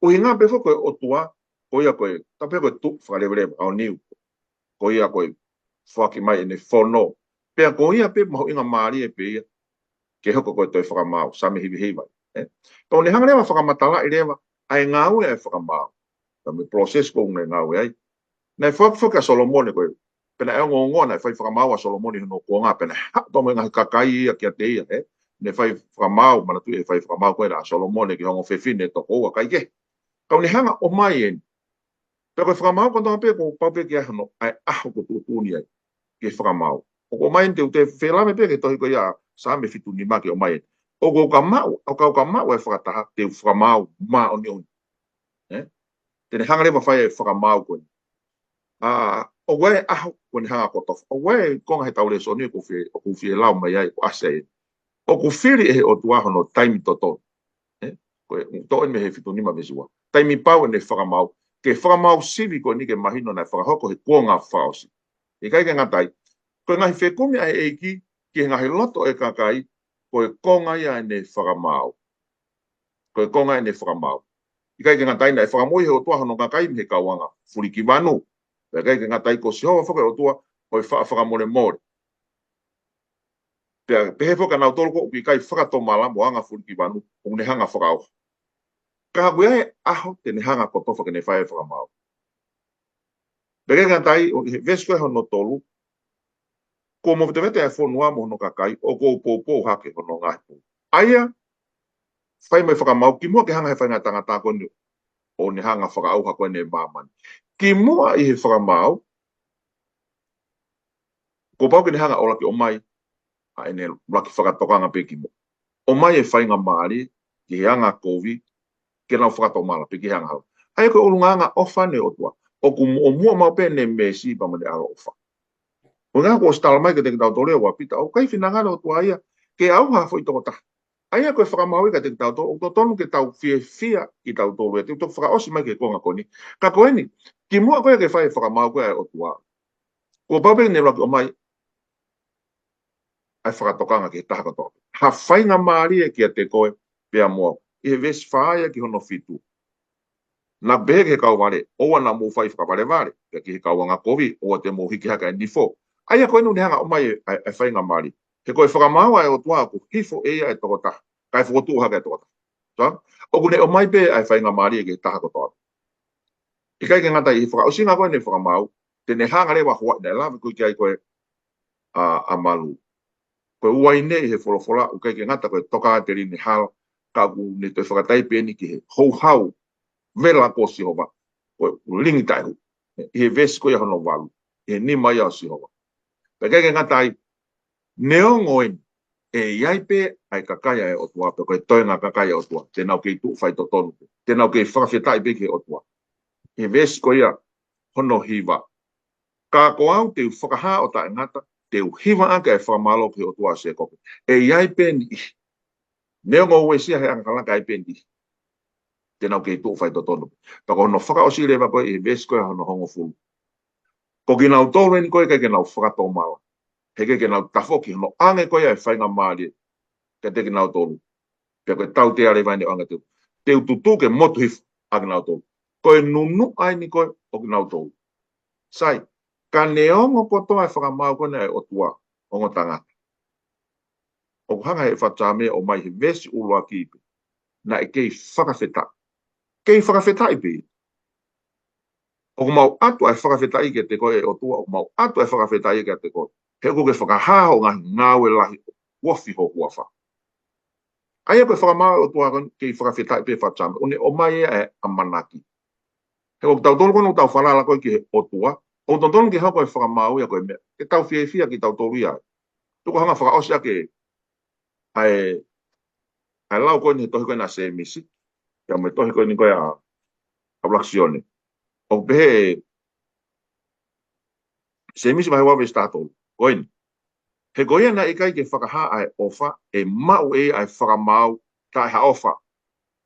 o hinga pe fo ko otua ko ya ko ta pe ko tu whalebre au niu ko ia ko whaki mai ne fono pea ko ia pe mo inga mari e pe ke hoko ko toi whakamau sami hivi hiva ko ne hanga lewa whakamatala i lewa ai ngau e whakamau ka me process ko ngai ngau ai nei whaka Solomone ko pena e ngongo na whai whakamau a Solomone no ko ngā pena to mo ngai kakai ia kia te ia ne whai whakamau mana tu e whai whakamau ko era Solomone ki hongo whewhine to ko kai ke ka ne hanga o mai e pe ko whakamau ko tonga pe ko pape ki ahano ai aho ko tūtuni ai ke whakamau o mai te whelame pe ke tohi ko ia sa me fitu ni make o mai o ko ka mau e whakataha te whakamau ma o ni oni te hanga le whai e whakamau ko o we aho ko ni hanga ko tof o we ko ngai tau le so ni ko fi lau mai ai ko ase o ko firi e o tuaho no time toto ko to me he fitu ni ma mesua time pau ne whakamau ke whakamau sivi ko ni ke mahino na whakahoko he kuonga whaosi e kai ke ngatai ko ngai whekumi ai eiki ki ngai loto e kakai ko e konga ia ne whakamau ko e konga ne whakamau i kai ke ngatai na e whakamoi he o tuaho no kakai me kawanga furi ki wanu e kai ke ngatai ko si hoa whaka o tua ko e whakamore more pe he whaka nau tolo ko ki kai whakato malamo anga furi ki wanu o ne hanga whakao ka hua e aho te ne hanga ko tofa ke ne whae whakamau pe kai ke ngatai o he vesko e hono tolu ko mo te mete e whonua mo no kakai o ko popo hake hono ngai aia whai mai whakamau ki mua ke hanga he whai ngā tangata ko ni o ne hanga whakaauha ko ne mamani ki mua i he whakamau ko pau ke ne hanga o laki o mai a ene laki whakatokanga pe ki mua o mai e whai ngā maari ki he hanga kovi ke nau whakatomala pe ki hanga hau aia ko ulunganga ofa ne o tua o ku o mua mau pe ne mesi pa mane alo ofa o ngā ko stala mai ke te kitau tole o apita o kai whinangana o tua aia ke au hafo i toko taha aia koe whakamaui ka te tau tō, o tō tonu ke tau whia ki tau tō te tō whakaosi mai ke konga koni. Ka koe ni, ki mua koe ke whae whakamau koe o tua. Ko pape ne laki o mai, ai whakatokanga ke taha katoa. Ha whainga maari e kia te koe, pia mua, i he vesi whaia ki hono fitu. Nā behe ke kau wale, oa nā mō whai whakawale wale, kia ki he kau wanga kovi, oa te mō hiki haka e nifo. Aia koe nu ne hanga o mai e whainga maari. He koe whakamaua e o tua ko hifo eia e toko taha. Kai whakotu haka e toko taha. O kune o mai pe ai whainga maari e ke taha kotoa. I kai ke ngata i whakaosinga koe ne whakamau, te ne hanga lewa hua, ne lawe koe ki ai koe a malu. Koe uai ne i he wholofola, u kai ke ngata koe toka te rini hala, ka ku ne toi whakatai peni ki he hou hau, vela ko si hova, koe lingi taihu. I he vesi koe hono walu, i he nima ia si hova. Pe kai ke ngata ai, neo ngoen, e iai pe ai kakaya e o tua, pe koe toenga kakaya o tua, te nau kei tu whai to tonu, te nau kei whakawhetai pe ke o tua. E vesi ko ia hono hiva. Ka ko au te whakaha o ta ngata, te hiva anka e whakamalo ke o tua se kope. E iai pe ni, neo ngō wesia he ankalaka ai pe ni, te nau kei tu whai to tonu. Pa ko hono whakaosi lewa koe, e vesi koe hono hongo fulu. Ko ki nau tōre ni koe, kai ke nau whakato mala. Heke ke nau tafoki, no ange koe ai whainga maari, ke te ke nau tolu. Pea koe tau te are vaine o anga teu. Teu tutu ke motu hifu a ke nau tolu. Koe nunu ai ni koe o ke nau tolu. Sai, ka neongo kotoa e whakamau kone ai o tua, ongo tangata. O hanga he whatame o mai he vesi ulua kipe, na e kei whakawheta. Kei whakawheta i pe. O mau atu ai whakawheta i ke te koe o tua, o mau atu ai whakawheta i ke te koe. He ko ke whakahaho ngahi ngāwe lahi wafi ho huafa. Aia koe whakamau o tua kei whakawhetai pe whatame, o mai e amanaki. He ko tau tolu kono tau whalala koe ki he o tua, o tau tolu ki hau koe whakamau ia koe mea, ke tau whia ki tau tolu ia. Tuko hanga whakaosi ake ai lau koe ni tohi koe na se misi, ya me tohi koe ni koe a laksione. O pehe se misi mahe wawe sta tolu. Oin. He goia na ikai ke whakaha ai ofa, e mau e ai whakamau tai ha ofa.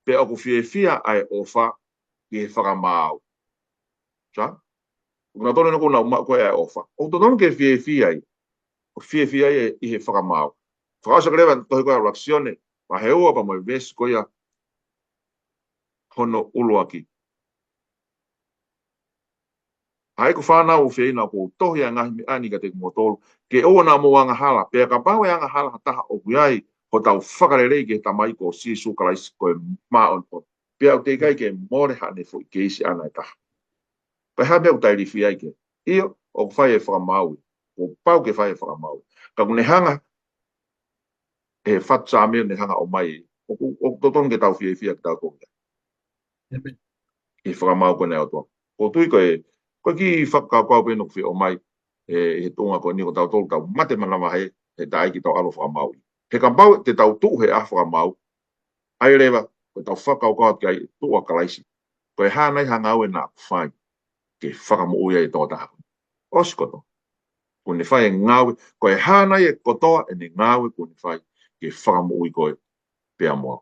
Pe oku fia ai ofa i he whakamau. Sa? Kuna tole nako na ma koe ai ofa. O to non ke fia ai. O fia ai i he whakamau. Whakasa krewa tohi koe reactione, ma he ua pa mai ves koia hono uluaki. Ai ko whanau whina ko tohi a ngahi mi ani ka te kumotolu. Ke oa na mo anga hala. Pea ka pau e anga hala taha o kuiai ho tau whakarerei ke tamai ko sisu kalaisi koe maa on on. Pea o te kai ke more hane fo i keisi ana e taha. Pai ha mea utai rifi ai ke. Iyo o whai e whakamaui. O pau ke whai e whakamaui. Ka kune hanga e whatsa mea ne hanga o mai. O toton ke tau fia ki tau tonga. I whakamau kone au toa. Ko tui koe ko ki whakakau pēno ki o mai he tonga ko ni ko tau tolu tau mate manama he tai ki tau alo whakamau. He kampau te tau tuu he a whakamau. Ai rewa ko tau whakakau ki ai tua kalaisi. Ko e hānai hangau e nā whai ke whakamu uia e tō taha. Oskoto. Ko ne whai e ngāwe. Ko e hānai e kotoa e ne ngāwe ko ne whai ke whakamu ui koe pēa mua.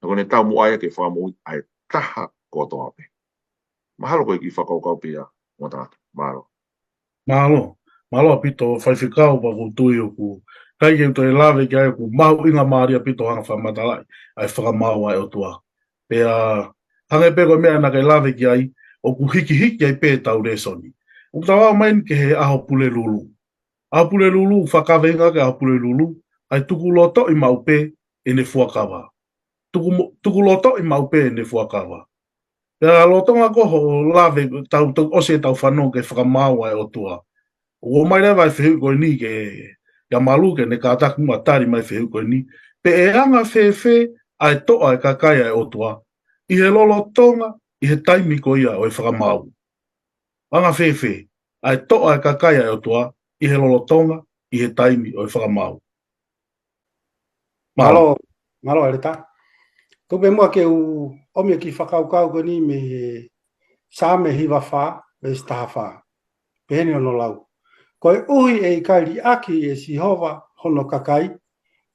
Ko ne tau muaia ke whakamu ui ai taha kotoa pe. Mahalo koe ki whakaukau pia mo tātu. Mahalo. Mahalo pito whaiwhikau pa ko tui o ku kai ke utoi lawe ki ai ku mahu inga maaria pito hanga whamatalai ai whakamau ai o tua. Pea hanga e peko mea na kai lawe ki ai o ku hiki ai pē tau resoni. O tau au main ke he aho pule lulu. Aho pule lulu whakawenga ke aho pule lulu ai tuku loto i mau pē e ne fuakawa. Tuku loto i mau pē e ne fuakawa. Pea lotonga koho lawe tau ose tau whanau ke whakamau ai o tua. O mai rewa e whihu koe ni ke ya malu ke ne kātaku matari mai whihu koe ni. Pe e anga whewhe ai toa e kakai ai o tua. I he lolo tonga, i he taimi ko ia o e whakamau. Anga whewhe ai toa e kakai ai o tua. I he lolo tonga, i he taimi o e whakamau. Malo erita. Ko be mua ke u omia ki whakaukau ko ni me sa me hiwa wha, me staha wha. Pehene ono lau. Ko e uhi e kai aki e si hova hono kakai,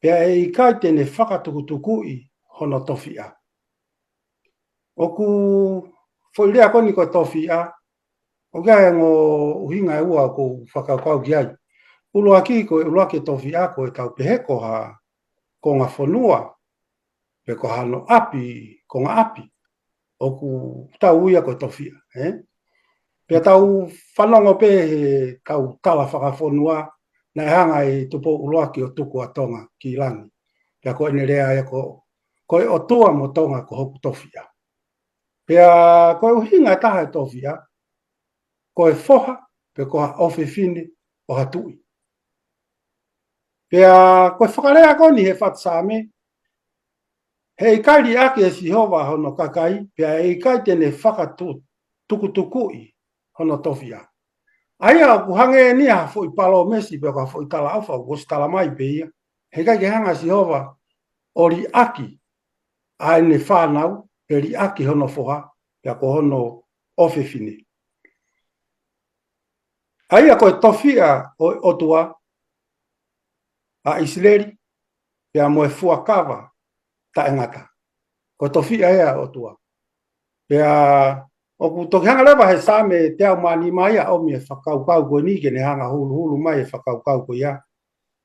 pea e kai tene whakatukutuku i hono tofia. O ku whoirea koni ko tofia, o kia ngō uhinga e ua ko whakaukau ki ai. Ulu aki ko e uluake tofia ko e tau peheko ha ko ngā whanua, pe ko hano api, ko ngā api, o ku tau uia ko tofia. Pea tau whanongo pe he kau tala whakawhanua, na hanga e tupo uluaki o tuku atonga ki langi. Pea ko ene rea e ko e o tua mo tonga ko hoku tofia. Pea ko e uhinga taha e tofia, ko e foha, pe ko ha ofe fine o hatui. Pea ko e whakarea koni he whatsame, he ikairi ake e si hova hono kakai, pea e ikai tene whakatukutukui hono tofia. Aia ku hange ni ha fo i palo mesi pe ka fo i tala alfa ko stala mai pe ia. He kai ke hanga si hova ori aki ai ne whanau pe ri aki hono foha pe ko hono ofe fine. Aia ko tofia o tua a Isleri pe mo e fuakava ta engata. Ko tofia ia o tua. Pe o ku toki hanga lewa he same te au mani mai a o mi e whakaukau ko ni ke ne hanga hulu mai e whakaukau ko ia.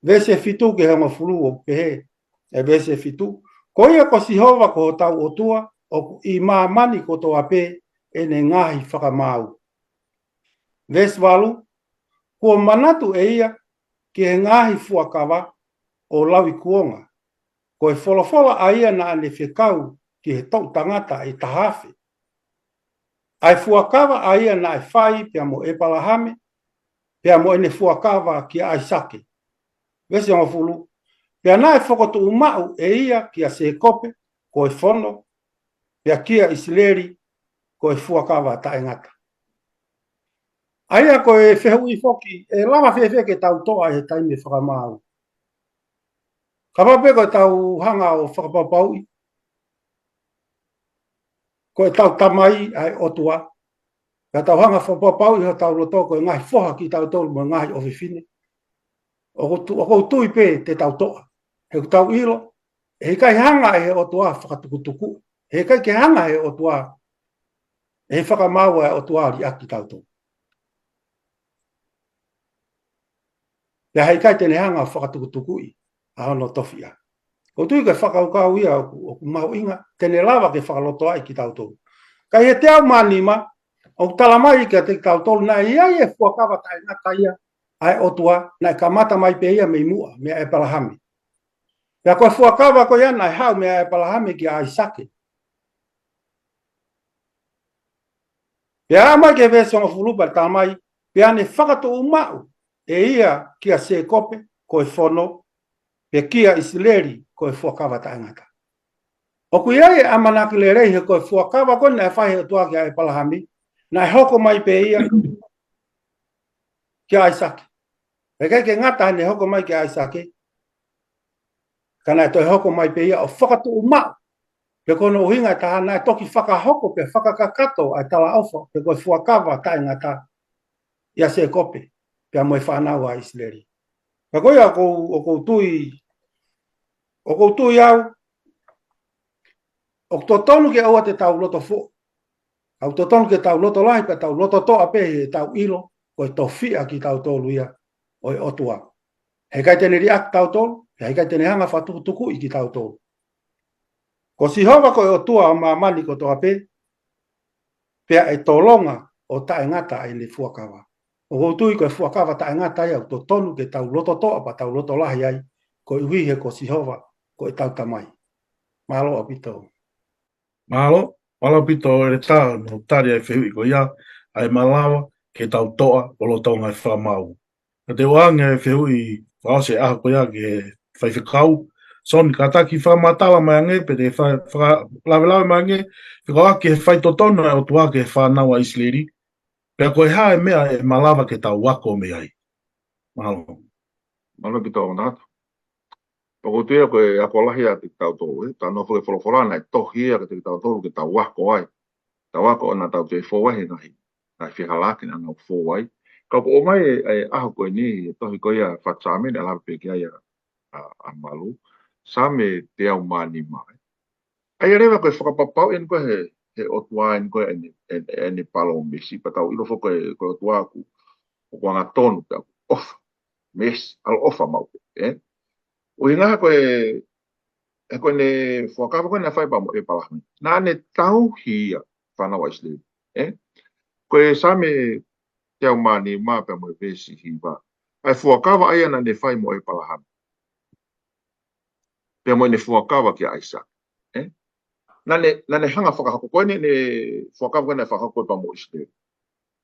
Vese fitu ke hanga fulu o pehe e vese fitu. Ko ia ko si hova ko tau o tua o i maa mani ko toa pe e ne ngahi whakamau. Ves walu, ko manatu e ia ke he ngahi fuakawa o lawi kuonga. Ko e wholofola a ia na ane whekau ki he tau tangata i tahafe. Ai fuakawa a ia na e whai pia mo e palahame, pia mo ene fuakawa ki ai sake. Vese o fulu, pia na e whakotu umau e ia ki a se kope, ko e whono, pia kia Isleri, ko e fuakawa ta engata. Aia ko e whehu i whoki, e lama whewe ke tau toa he taime whakamau. Kapape ko tau hanga o whakapapaui, ko e tau tamai ai otua. Ka tau hanga whapapau i ho tau roto ko e ngahi whoha ki tau tolu mo ngahi ofi fine. o tui pe te tau toa. He tau ilo, he kai hanga e o tua whakatukutuku. He kai ke hanga e o tua, he whakamaua e o tua li aki tau toa. Ia hei kai tene hanga whakatukutuku i, a hono tofi a. O tui ke whakaukau ia o mau inga, tene lava ke whakaloto ai ki tau toa. Kai he te au manima, o talamai ke te tau toa, na ia e fuakawa tai ngata ia, ai o tua, na kamata mai pe ia mei mua, mea e palahami. Ia koe fuakawa ko ia na hau mea e palahami ki ai sake. Ia mai ke vesonga fulupa talamai, pe ane whakato umau, e ia kia se kope, koe whono, pe kia isileri, koe fuakawa tai ngata. O kui ai amanaki le rei he koe fuakawa koe na e whai he tua ki ai palahami, na hoko mai pe ia, ki ai sake. E kai ke ngata ne hoko mai ki ai sake, kana toi hoko mai pe ia o whakato umau. Pe kono uhinga taha nai toki whakahoko pe whakakakato ai tala ofa, pe koe fuakawa tai ngata ia se kope, pe a moe whanau a Isleri. Pe koe o kou tui au, o totonu ke aua te tau loto fo. Au totonu ke tau loto lahi pe tau loto toa pe he tau ilo, koe to fia ki tau tolu ia, oi otua. He kai tene riak tau tolu, he kai tene hanga whatukutuku i ki tau tolu. Ko si hova koe o tua o mamani ko toa pe, pea e tolonga o tae ngata ai le fuakawa. O goutui koe fuakawa tae ngata ia, to tonu ke tau loto toa pa tau loto lahi ai, ko iwi he ko si hova, ko e tau tamai. Mahalo a pito. Mahalo, malo pito e re tā, no tari ai whihui ko ia, ai malawa ke tau toa o lo tau ngai whamau. Ka te oange e whihui whaose aha ko ia ke whaiwhikau, son ka taki whamatawa mai ange, pe te whalawe mai ange, whikau ake he whaitotona e o tua ke whanau a Isleri, pea koe hae mea e malawa ke tau wako me ai. Mahalo. Malo pito o nata. Poko tuia koe akolahi a te tau tō, tano whake wholowholana e tohia ke te tau tōru ke tau wako ai. Tau wako o nā tau te whōwahi nahi, nai whihalaki na ngau whōwai. Kau ko o mai e aho koe ni, e tohi koe a whatsame, ne alape peke ai a malu, sa me te au mani mai. Ai rewa koe whakapapau en koe he otua en koe ene palo mesi, pa tau ilo whako e koe otua aku, o kua ngā tonu pe aku, ofa, mesi, alo ofa mau pe, o hinga koe e koe ne whakawa koe na whai pa mo e palahmi. Nā ne tau hia whanau aisle. Koe sa me te au mani mā pe mo e vesi hiwa. Ai whakawa aia na ne whai mo e palahmi. Pe mo ne whakawa ki aisa. Nā ne hanga whakahako koe ne whakawa koe na whakahako pa mo isle.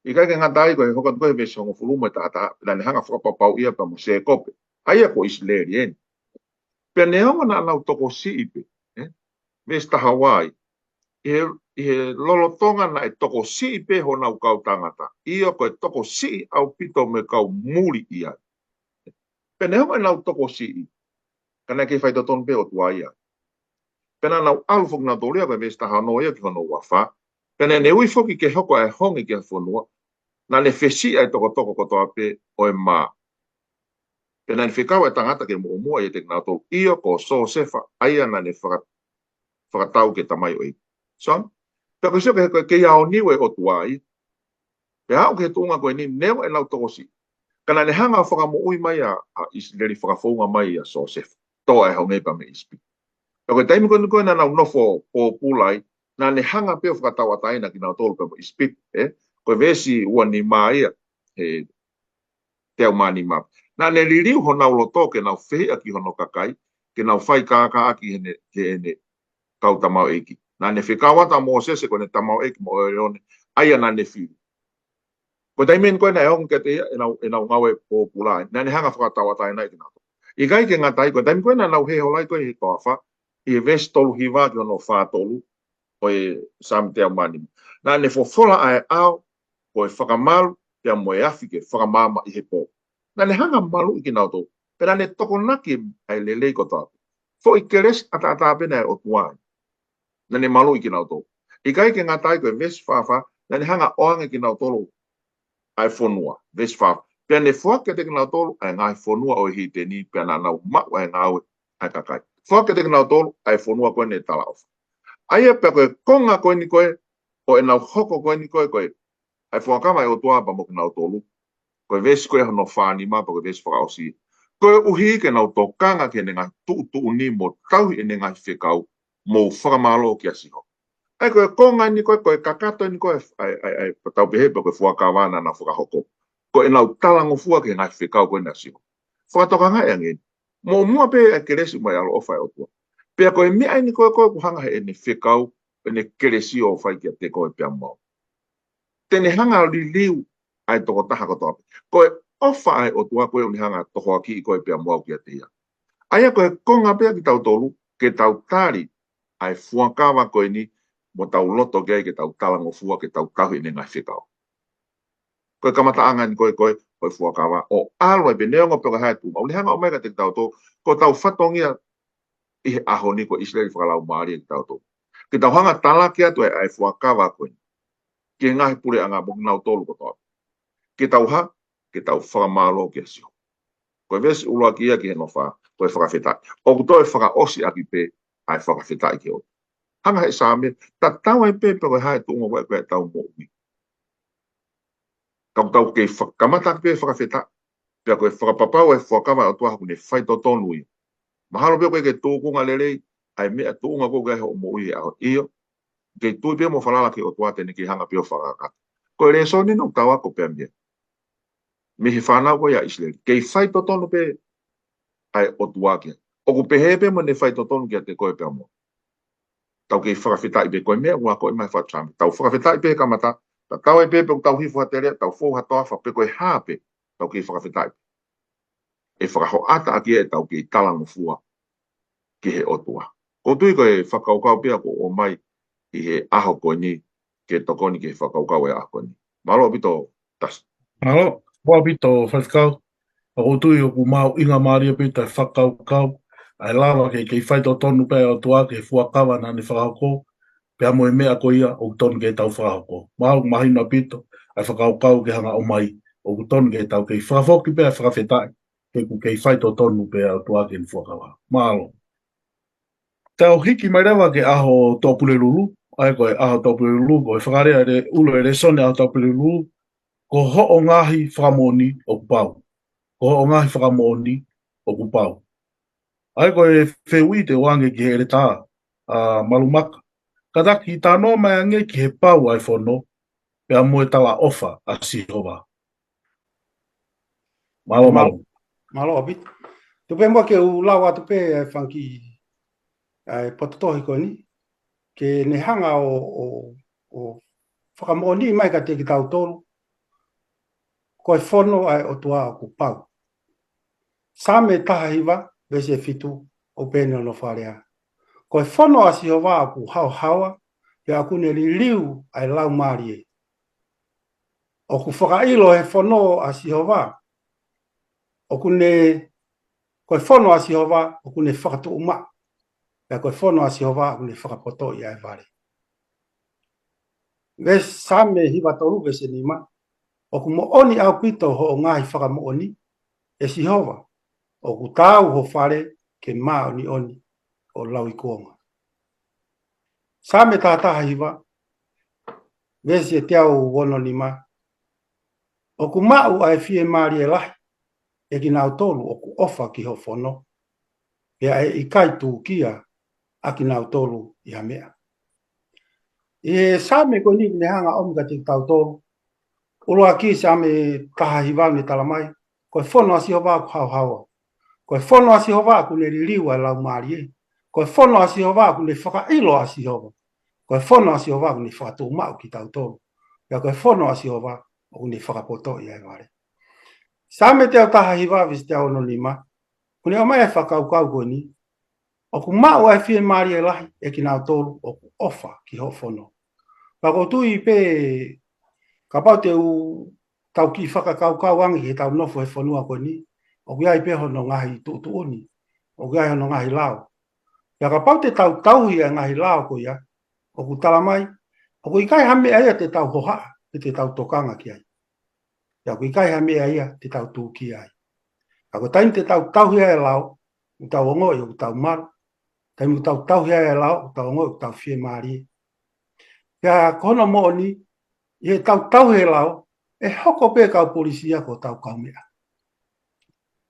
I kai ke ngatai koe hoka koe vesi hongo fuluma tata, nā ne hanga whakapapau ia pa mo se kope. Aia ko isle rien. Pe ne honga na nau toko si ipe, ves ta Hawaii, i lolotonga na e toko si ipe ho nau kau tangata, ia ko e toko si au pito me kau muri ia. Pe ne honga nau toko si i, kana ke whai toton pe o tua ia. Pe na nau alufok na toria koe ves ta hanoia ki hono wafa, pe ne ui foki ke hoko e hongi ki a whanua, na ne whesi ai toko kotoa pe o e maa. Pena ni whikau e tangata ke mua i te ngātou ia ko so sefa aia na ne whakatau ke tamai o i. So, pia koe sioke koe ke iao niwe o tuai, pe hao ke tuunga koe ni neo e nau tokosi. Kana ne hanga whakamu ui mai a Isleri whakafounga mai a so sefa. Toa e hau ngepa me ispi. Pia koe taimi koe na nau nofo o pulai, na ne hanga peo whakatau ataina ki nau tolu pe mo ispi. Koe vesi ua ni maia he teo mani mapa. Nā ne ririu ho nau loto ke nau whea ki hono kakai, ke nau whai kāka aki ke ene kau tamau eki. Nā ne whikawata mō sese ko ne tamau eki mo e one, aia nā ne whiu. Ko taimen koe na e hongi ke te ia, e nau ngawe pō pulai, nā ne hanga whakatawa tai nai ki nāto. I gai ke ngā tai koe, taimen koe na nau he holai koe he toa wha, i e vesi tolu hiwa ki hono wha tolu, o e sami te au mani. Nā ne fofola ai au, ko e whakamalu, te mo e afi ke whakamama i he pō. Nā ne hanga malu i ki nautou, pera ne toko naki ai le leiko tāpe. Fo i keres ata pena e o tuai. Nā ne malu i ki nautou. I kai ke ngā tai koe vesi whawha, nā ne hanga oange ki nautolo ai whonua, vesi whawha. Pea ne whaka te kanau tolu, ai ngai whonua o hi te ni, pea nā nau mau ai ngau ai kakai. Whaka te kanau tolu, ai whonua koe ne tala ofa. Aia pea koe konga koe ni koe, o e nau hoko koe ni koe koe, ai whakama e o tua pa mo kanau tolu. Koe vesi koe hono whāni mā, pa koe vesi whakaosi. Koe uhi ke nau tōkanga ke ne ngai tuu ni mo tauhi e ne ngai whekau, mo whakamalo ki asiho. Ai koe konga ni koe, koe kakato ni koe, ai tau pehe pa koe whakawana na whakahoko. Ko e nau talango fua ke ngai whekau koe na siho. Whakatoka ngai angeni. Mo mua pe e keresi mai alo ofa e otua. Pea koe mea ni koe koe kuhanga he e ne whekau, e ne keresi o whai kia te koe pia mau. Tene hanga li liu ai toko taha kotoa. Koe ofa ai otua koe uni hanga toko aki i koe pia mau kia te ia. Aia koe konga pea ki tau tolu, ke tau tari ai fuakawa koe ni, mo tau loto gei ke tau talango fua ke tau tahu ne ngai whekau. Koe kamata anga ni koe fuakawa. O aloi pe neongo pe koe hae tuma. Uli hanga o mega te tau tō, ko tau whatongia i he aho ni ko Israeli whakalau maari ki tau tō. Ke tau hanga talaki atu ai fuakawa koe. Ke ngahi pure anga mo nau tolu kotoa. Ke tau ha, ke tau whakamalo ki asio. Koe vesi ulua kia ki he no wha, koe whakawhetai. O kutoe whakaosi aki pe ai whakawhetai ki o. Hanga he sāme, ta tau ai pe koe hae tūnga koe tau mo umi. Kau tau ke whakamata pe whakawheta, pia koe whakapapau e whakama o tuaha kune whaito tonu i. Mahalo pia koe ke tūkunga lerei, ai mea tūnga koe kai ho mo ui aho iyo, ke tui pia mo whalala ki o tuaha tene ki hanga pia whakaka. Koe re so nino tau ako pia mea. Mihi whanau koe a Israel, ke whaito tonu pe ai o tuaha kia. O ku pehe pe mo ne whaito tonu kia te koe pia mo. Tau ke whakawheta i pe koe mea ua koe mai whachami. Tau whakawheta i pe kamata, ta tau e pepe tau hifu haterea, tau fōu hatoa whape koe hāpe, tau ki whakawhetai. E whakaho ata aki e tau ki talango fua ki he otua. Ko tui koe whakaukau pia ko o mai i he aho koe ni, ke tokoni ki he whakaukau e aho koe ni. Malo pito tas. Malo, kua pito whatkau. Ko tui o ku mau inga maria pita whakaukau. Ai lawa ke whaito tonu pe o tua ke fuakawa na ni whakauko. Pea mo e mea ko ia o tonu ke tau whakauko. Mau mahina pito, ai whakaukau ke hanga o mai, o tonu ke tau ke whakafoki pea whakawhetai, ke ku ke whaito tonu pea o tua ke ni whakawa. Malo. Tau hiki mai rewa ke aho tōpule lulu, ai koe aho tōpule lulu, koe whakarea re ulo e re sone aho tōpule lulu, ko ho o ngahi whakamoni o kupau. Ko ho o ngahi whakamoni o kupau. Ai koe wheui te wange ki he re tā, malumaka. Kadaki tano mai ange ki he pau ai whono, pea moe tala ofa a sihowa. Malo, malo. Malo, abit. Tupe mua ke u lawa tupe e whanki pototohi koe ni, ke ne hanga o whakamoni mai ka te ki tau tolu, koe whono ai o tua o ku pau. Same taha hiwa, vese fitu o pene no wharea. Koe whono a sihowa ku hau hawa, pe aku ne li liu ai lau marie. O ku whakailo he whono a sihowa, o ku ne koe whono a sihowa, o ku ne whakatu uma. Pe koe whono a sihowa, o ku ne whakapoto i ai vare. Ves same hiwa toru vese nima, o ku mo oni au pito ho o ngahi whakamo oni, e sihowa, o ku tau ho whare ke maa ni oni o lau i kuonga. Same tātaha hiwa, vesi e te au wono ni ma. O ku mau ai fie maari e lahi, e ki nau tolu o ku ofa ki ho whono, pea e i kai tū kia a ki nau tolu i ha mea. E same ko ni ne hanga omika te tau tolu, uloa ki same taha hiwa ni talamai, koe whono a sihowa ku hau hawa. Koe whono a sihowa ku ne ririu ai lau maari e. Koe whono a sihowa ku ne whakailo a sihowa. Koe whono a sihowa ku ne whakatu mau ki tau tolu. Pea koe whono a sihowa ku ne whakapoto i ai ware. Same te au taha hiwa vis te au no lima. Ku ne o mai e whakaukau koe ni. O ku mau ai fie maari e lahi e ki nau tolu o ku ofa ki ho whono. Pako tui pe ka pau te u tau ki whakakaukau angi he tau nofo e whanua koe ni. O ku iai pe hono ngahi tu oni. O ku iai hono ngahi lao. Pea ka pau te tau tauhi e ngahi lao koe ia. O ku talamai. O ku ikai hame aia te tau hoha e te tau tokanga ki ai. Ya kui kai ha mea ia te tau tūki ai. A ko taim te tau tauhia e lau, u tau ongo i u tau maru. Taim u tau tauhia e lau, u tau ongo i u tau fie maari. Ia kona mo ni, i he tau tauhia e lau, e hoko pe kau polisia ko tau kaumea.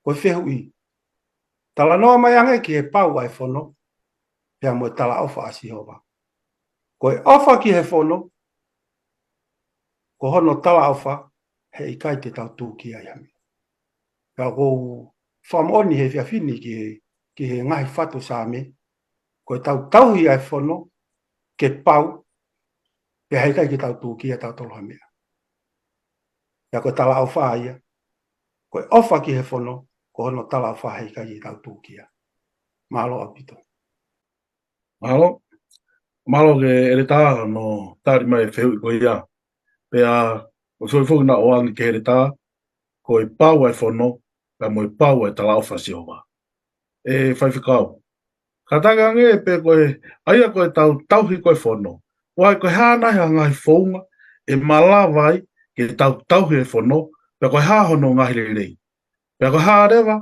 Ko whehu i. Tala noa mai ange ki he pau ai whono, pia mo tala ofa asi hova. Ko e ofa ki he whono, ko hono tala ofa, he ikai te tau tūki ai hami. Ka ko whamoni he whiawhini ki he ngahi whatu sa me, ko e tau tauhi ai whono, ke pau, pia he ikai ki tau tūki ai tau tolo hamea. Ia ko tala ofa ia, ko e ofa ki he whono, ko hono tala ofa he ikai ki tau tūki ai. Mahalo apito. Mahalo. Mahalo ke ere tā no tāri mai whehu i ko ia. Pea, o whewhiwhu na o angi ke ere tā, ko i pāu ai whono, ka mo i pāu ai tala ofa si hova. E whaiwhikau. Ka taka nge pe koe, aia koe tauhi koe whono. Wai koe hānai ha ngai whounga, e malawai ke tauhi e whono, pe koe hāhono ngahi rei. Pe koe hārewa,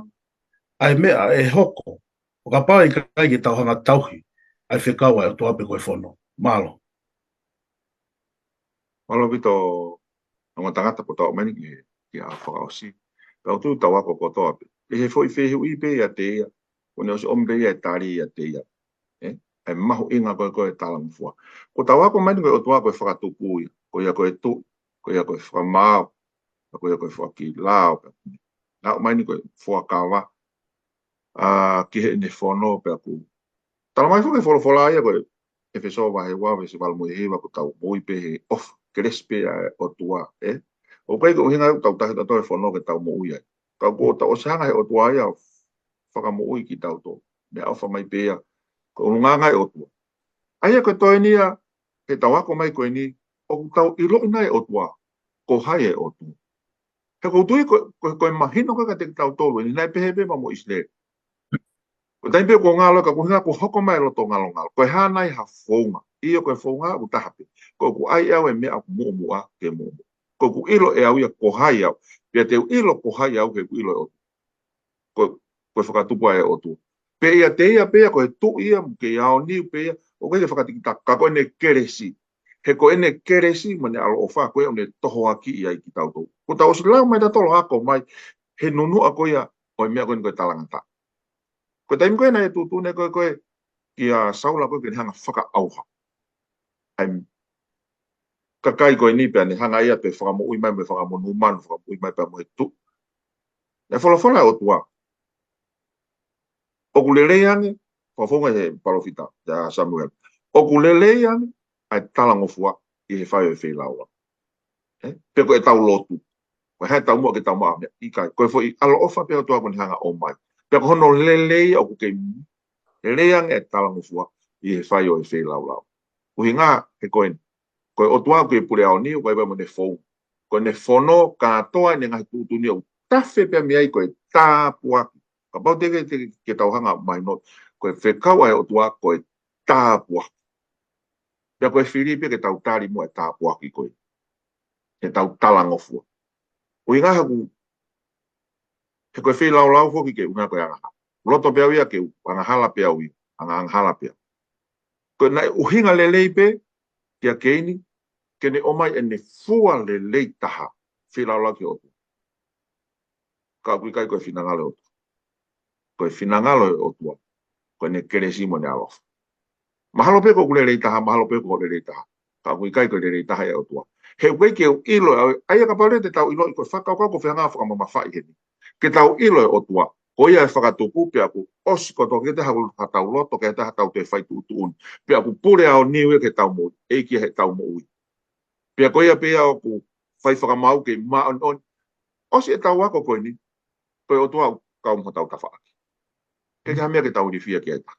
ai mea e hoko. O ka pāi kai ke tauhanga tauhi, ai whikau ai o tuape koe whono. Malo. Malo pito ngā tangata po tau mani ki a whakaosi. Pau tū tau ako ko toa pe. E he fo i whehu i pe ia te ia. O ne o se ombe ia e tāri ia te ia. Ai mahu inga koe tala mwhua. Ko tau ako mani koe o tua koe whakatupu ia. Ko ia koe tu, ko ia koe whakamau, ko ia koe whaki lao. Nau mani koe whakawa. Ki he ne whono pe aku. Tala mai whake wholofola ia koe. E wheso wahe wawe se walmui hewa ko tau mui pe he off. Kerespe o tua, O kai ko hinga tau tahi tau e whono ke tau mo ui ai. Kau ko tau o sanga he o tua ia whaka mo ui ki tau tō. Me au whamai pēia. Ko ununga o tua. Aia koe toi nia, he tau ako mai koe ni, o tau ilo ina e o tua. Ko hai e o tua. He ko tui koe mahino kaka te tau tōlu. Ni nai pehe pehe mo isle. Ko tai pehe ko ngalo ka ko hinga ko hoko mai lo tō ngalo ngalo. Koe hānai ha whaunga. Ia koe whaunga utahape. Ko ku ai au e mea aku mua ke mua. Ko ku ilo e au ia ko hai au. Pia te ilo ko hai au ke ku ilo e o. Ko whakatupu ai o tu. Pe ia te ia pea ko he tu ia ke au niu pea. O koe te whakatikita ka koe ne keresi. He ko ene keresi mane alo o wha koe o ne toho aki ia i ki tau tau. Ko tau si lau mai ta tolo ako mai. He nunu a koe ia o mea koe ni koe talangata. Ko taim koe na e tutune koe ki a saula koe ke ni hanga whaka auha. Ai kakai koe ni pia ni hanga ia pe whakamo ui mai me whakamo numan, whakamo ui mai pe mo he tu. E whalawhala o tua. O kulelei ane, whafonga he palofita, ja Samuel. O kulelei ane, ai talangofua i he whai o e whelaua. Pe koe tau lotu. Koe hai tau mua ke tau maa mea, i kai. Koe fo i alo ofa pe o tua ko ni hanga o mai. Pe ko hono lelei o kukei mi. Lelei ane e talangofua i he whai o e whelaulau. Uhi ngā he koe ni. Koe o tua koe pure au ni, koe mo ne fou. Koe ne fono katoa ni ngahi tutu ni au. Tawhe pia miai koe tā puaki. Ka pau teke ke tauhanga mai not. Koe whekau ai o tua koe tā puaki. Pia koe Filipe ke tau tāri mua e tā puaki koe. Ke tau talangofua. Ui ngā haku. He koe whi lau lau foki ke unga koe angaha. Loto pia wia ke angahala pia ui. Angahala pia. Koe nai uhinga lelei pe. Kia keini. Kene omai e ne fua le lei taha whilaula ki otu. Ka kui kai koe whinangalo otu. Koe whinangalo e otua. Koe ne keresi mo ne alofa. Mahalo peko kule lei taha, mahalo peko le lei taha. Ka kui kai koe le lei taha e otua. He koe ke ilo, aia ka pare te tau ilo i koe whakau kako whianga whakamama whai heni. Ke tau ilo e otua. Ko ia e whakatupu pe aku osi koto ke te hatau loto ke te hatau te whai tuun. Pe aku pure ao niwe ke tau mo, eiki he tau mo ui. Pia koia pia o ku whai whakamau ke maa on. Osi e tau wako koe ni. Koe o tua kau mo tau tawhaaki. Ke ka mea ke tau ni fia ki aita.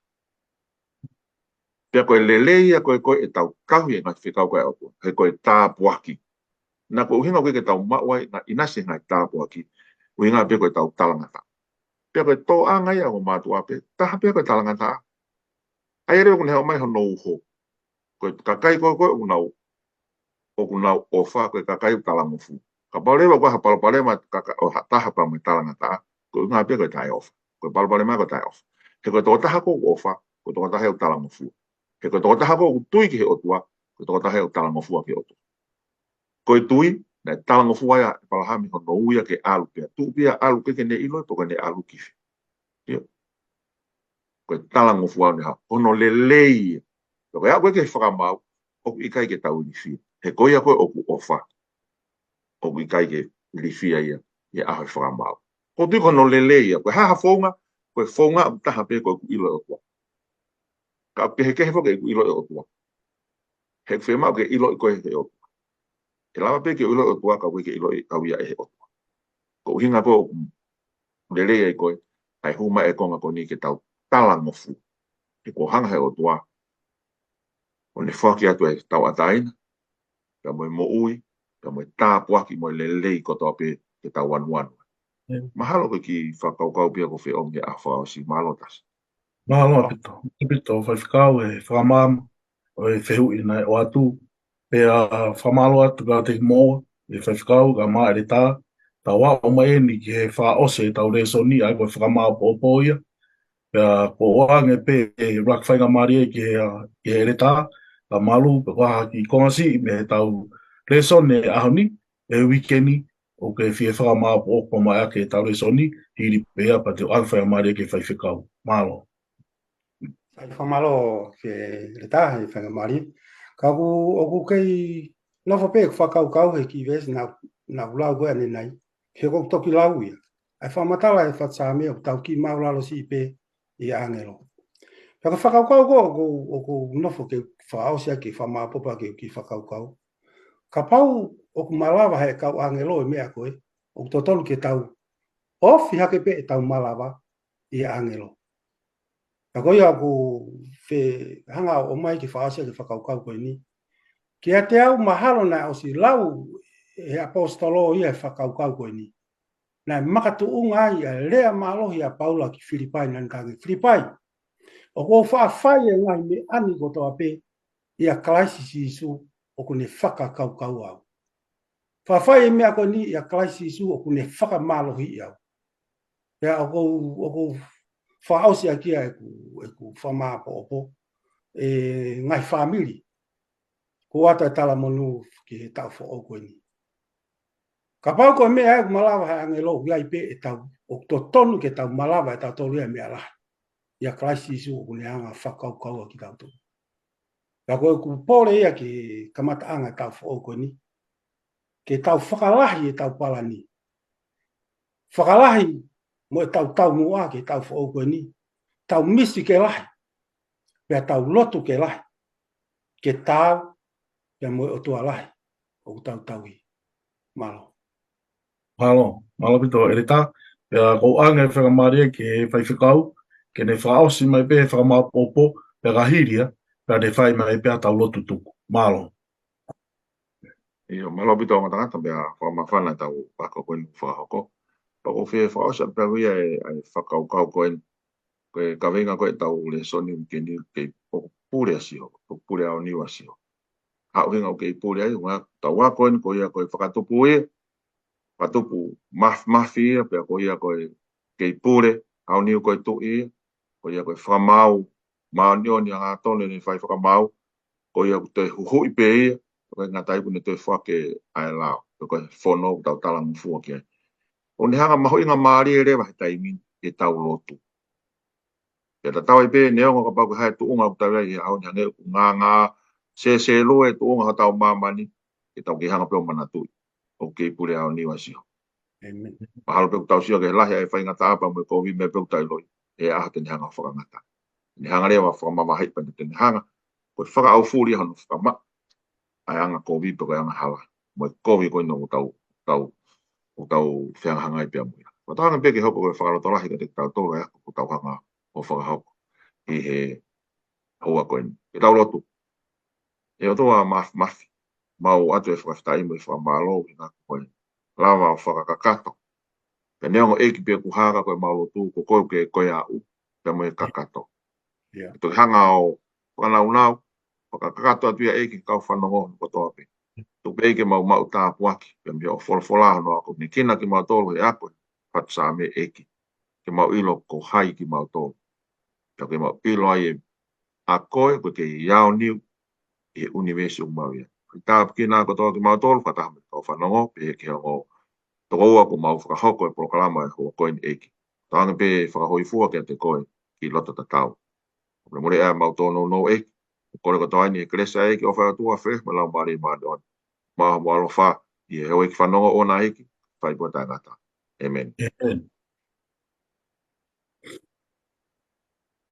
Pia koe leleia koe e tau kahui e ngati whikau koe o tua. He koe tā puaki. Nā koe uhinga koe ke tau mauai na inase ngai tā puaki. Uhinga pia koe tau talangata. Pia koe tō angai a o mātua pe. Taha pia koe talangata. Ai reo kune heo mai hono uho. Koe kakai koe unau. O kunau o wha koe kakai talangofu. Ka palema ko ha palema ka o hata pa mo tala ngata ko nga pe ko tai off ko palema ko tai off he ko tota ha ko ofa ko tota he tala mo fu he ko tota ha ko tui ki o tua ko tota he tala mo fu ki o tua ko tui na tala mo fu ya pala ha mi ho no uia ke alu pe tu pia alu ke ne ilo to ne alu ki yo ko tala mo fu ni ha ono le lei ko ya ko ke fa ma o i kai ke tau ni fi he ko ya ko o ku ofa o i kai ke li fi ia a fa ma ko tu ko no le lei ko ha fonga ta ha pe ko ilo o tua ka pe ke fo ke ilo o tua he fe ma ke ilo ko he o e lava pe ke ilo o tua ka ke ilo ka ia e o ko hinga po le le ko ai huma e konga ko ni ke tau tala mo fu e ko hanga he o tua o ne foki atu e tau ataina ka mo ui ka mo ta po ki mo le le ko to pe ke tau wan mahalo ko ki whakaukau pia ko fe o nge a whao si malotas Mahalo apito. Apito, whaiwhikau e whakamama o e whehu i nei o atu. Pea whamalo atu ka te moa e whaiwhikau ka maa ere tā. Tā wā o mai ni ki he wha ose e tau reso ni ai koe whakamao po po ia. Pea ko oange pe e rakawhainga maria ki he ere tā. Ka malu pe waha ki kongasi me he tau reso ne aho ni e wikeni o ke whie whakamao po po mai ake e tau reso ni hiri pea pa te whainga maria ki whaiwhikau. Mahalo. Ai whamalo ke reta he whanga mari. Ka ku o ku kei nofo pe whakaukau he ki ves na ulau goe ane nei. He kok toki lau ia. Ai whamatala e whatsame o tau ki maulalo si pe i angelo. Ka whakaukau o ku nofo ke whaosia ki whamapopa ki whakaukau. Ka pau o ku malawa he kau angelo e mea koe. O ku totonu ke tau ofi hake pe e tau malawa i angelo. Ka koe aku fe hanga o mai ki whaasea ki whakaukau koe ni. Ki a te au mahalo na o si lau he apostolo ia whakaukau koe ni. Na makatu unga ia lea malohi a Paula ki Filipai nan kange. Filipai, o ko whaafai e ngai me ani ko toa pe ia klaisi isu o kune whakaukau au. Whaafai e mea koe ni ia klaisi isu o kune whakamalohi au. Ia o ko whaosia kia e ku whamāpo opo, ngai whamiri, ko ata e tala monu ki he tau wha koe ni. Ka pau koe mea e malawa hai angelo, ia i pe e tau, o to tonu ke tau malawa e tau tolu e mea lahi. Ia klaisi isu o kune anga whakaukau ki tau tonu. Ka koe ku pole ia ki kamata anga e tau wha koe ni, ke tau whakalahi e tau pala ni. Whakalahi mo e tau mua ke tau wha koe ni, tau misi ke lahi, pia tau lotu ke lahi, ke tau, pia moe o tua lahi, o tau i. Malo. Malo, malo pito ere tā. Pea ko anga e whakamaria ki he whaiwhikau, ke ne whaosi mai pe he whakamapopo, pea ka hiria, pea ne whai mai pe a tau lotu tuku. Malo. Iyo malo pito o matangata bea whamawhana tau whaka koe ni whakahoko pa ko fe whaosa pia wia e whakaukau koe koe ka venga koe tau le soni ke ni ke pure asio, pure au niwa asio. Hau hinga o ke pure ai, tau wā koe ni koe whakatupu e, whakatupu mafi e, pia koe ke pure, au niwa koe tu e, koe whamau, maa nio ni a tone ni whai whakamau, koe te huhui pe e, koe ngā taipu ni te whake ai lao, koe whono tau tala mwhua kia. O ni hanga maho inga maari e rewa he taimi e tau lotu. Ke ta tau e pe neonga ka pako hai tuunga kutawea i hao ni hange ngā se loe tuunga ha tau mamani e tau ki hanga peo manatui. O ke pure ao niwa siho. Amen. Mahalo peo tau siho ke lahi ai whai ngata apa mo kovi me peo tai loi. E aha te ni hanga whakangata. Ni hanga rewa whakamama haipa ni te ni hanga. Koe whaka au furi hanu whakama. Ai anga kovi peko anga hala. Mo kovi koe no tau whianga hanga i pia mui. Wa tāna peke hoko koe whakaroto lahi ka te tau tōra e ko tau hanga o whakahoko i he hoa koe ni. E tau lotu. E o toa mafi. Mau atu e whakawhitai mo i whakamalo i ngā koe. Lawa o whakakakato. Ke neongo eki pia kuhara koe mau lotu ko koe ke koe a u. Pia mo i kakato. Yeah. Toki hanga o whakanaunau. Whakakakato atu ia eki kau whanongo ko toa pe. tu pe ke mau ta puaki pe me o fola no ko ni kina ki mau tolu e ako pat sa me eki ke mau ilo ko hai ki mau tolu ke mau ilo ai a koe ko ke iau niu e universi mau ia ta kina ko to ki mau tolu kata me to whanongo pe ke o to ua ko mau whakahoko e programa e ho koe ni eki tanga pe whakahoi fua ke te koe ki loto tatau me mure a mau tono no eki ko ko to ni kresa eki o wha tua fe ma lau mari ma don ma mo alo fa e o ki whanongo o na hiki whai po tangata. Amen. Amen.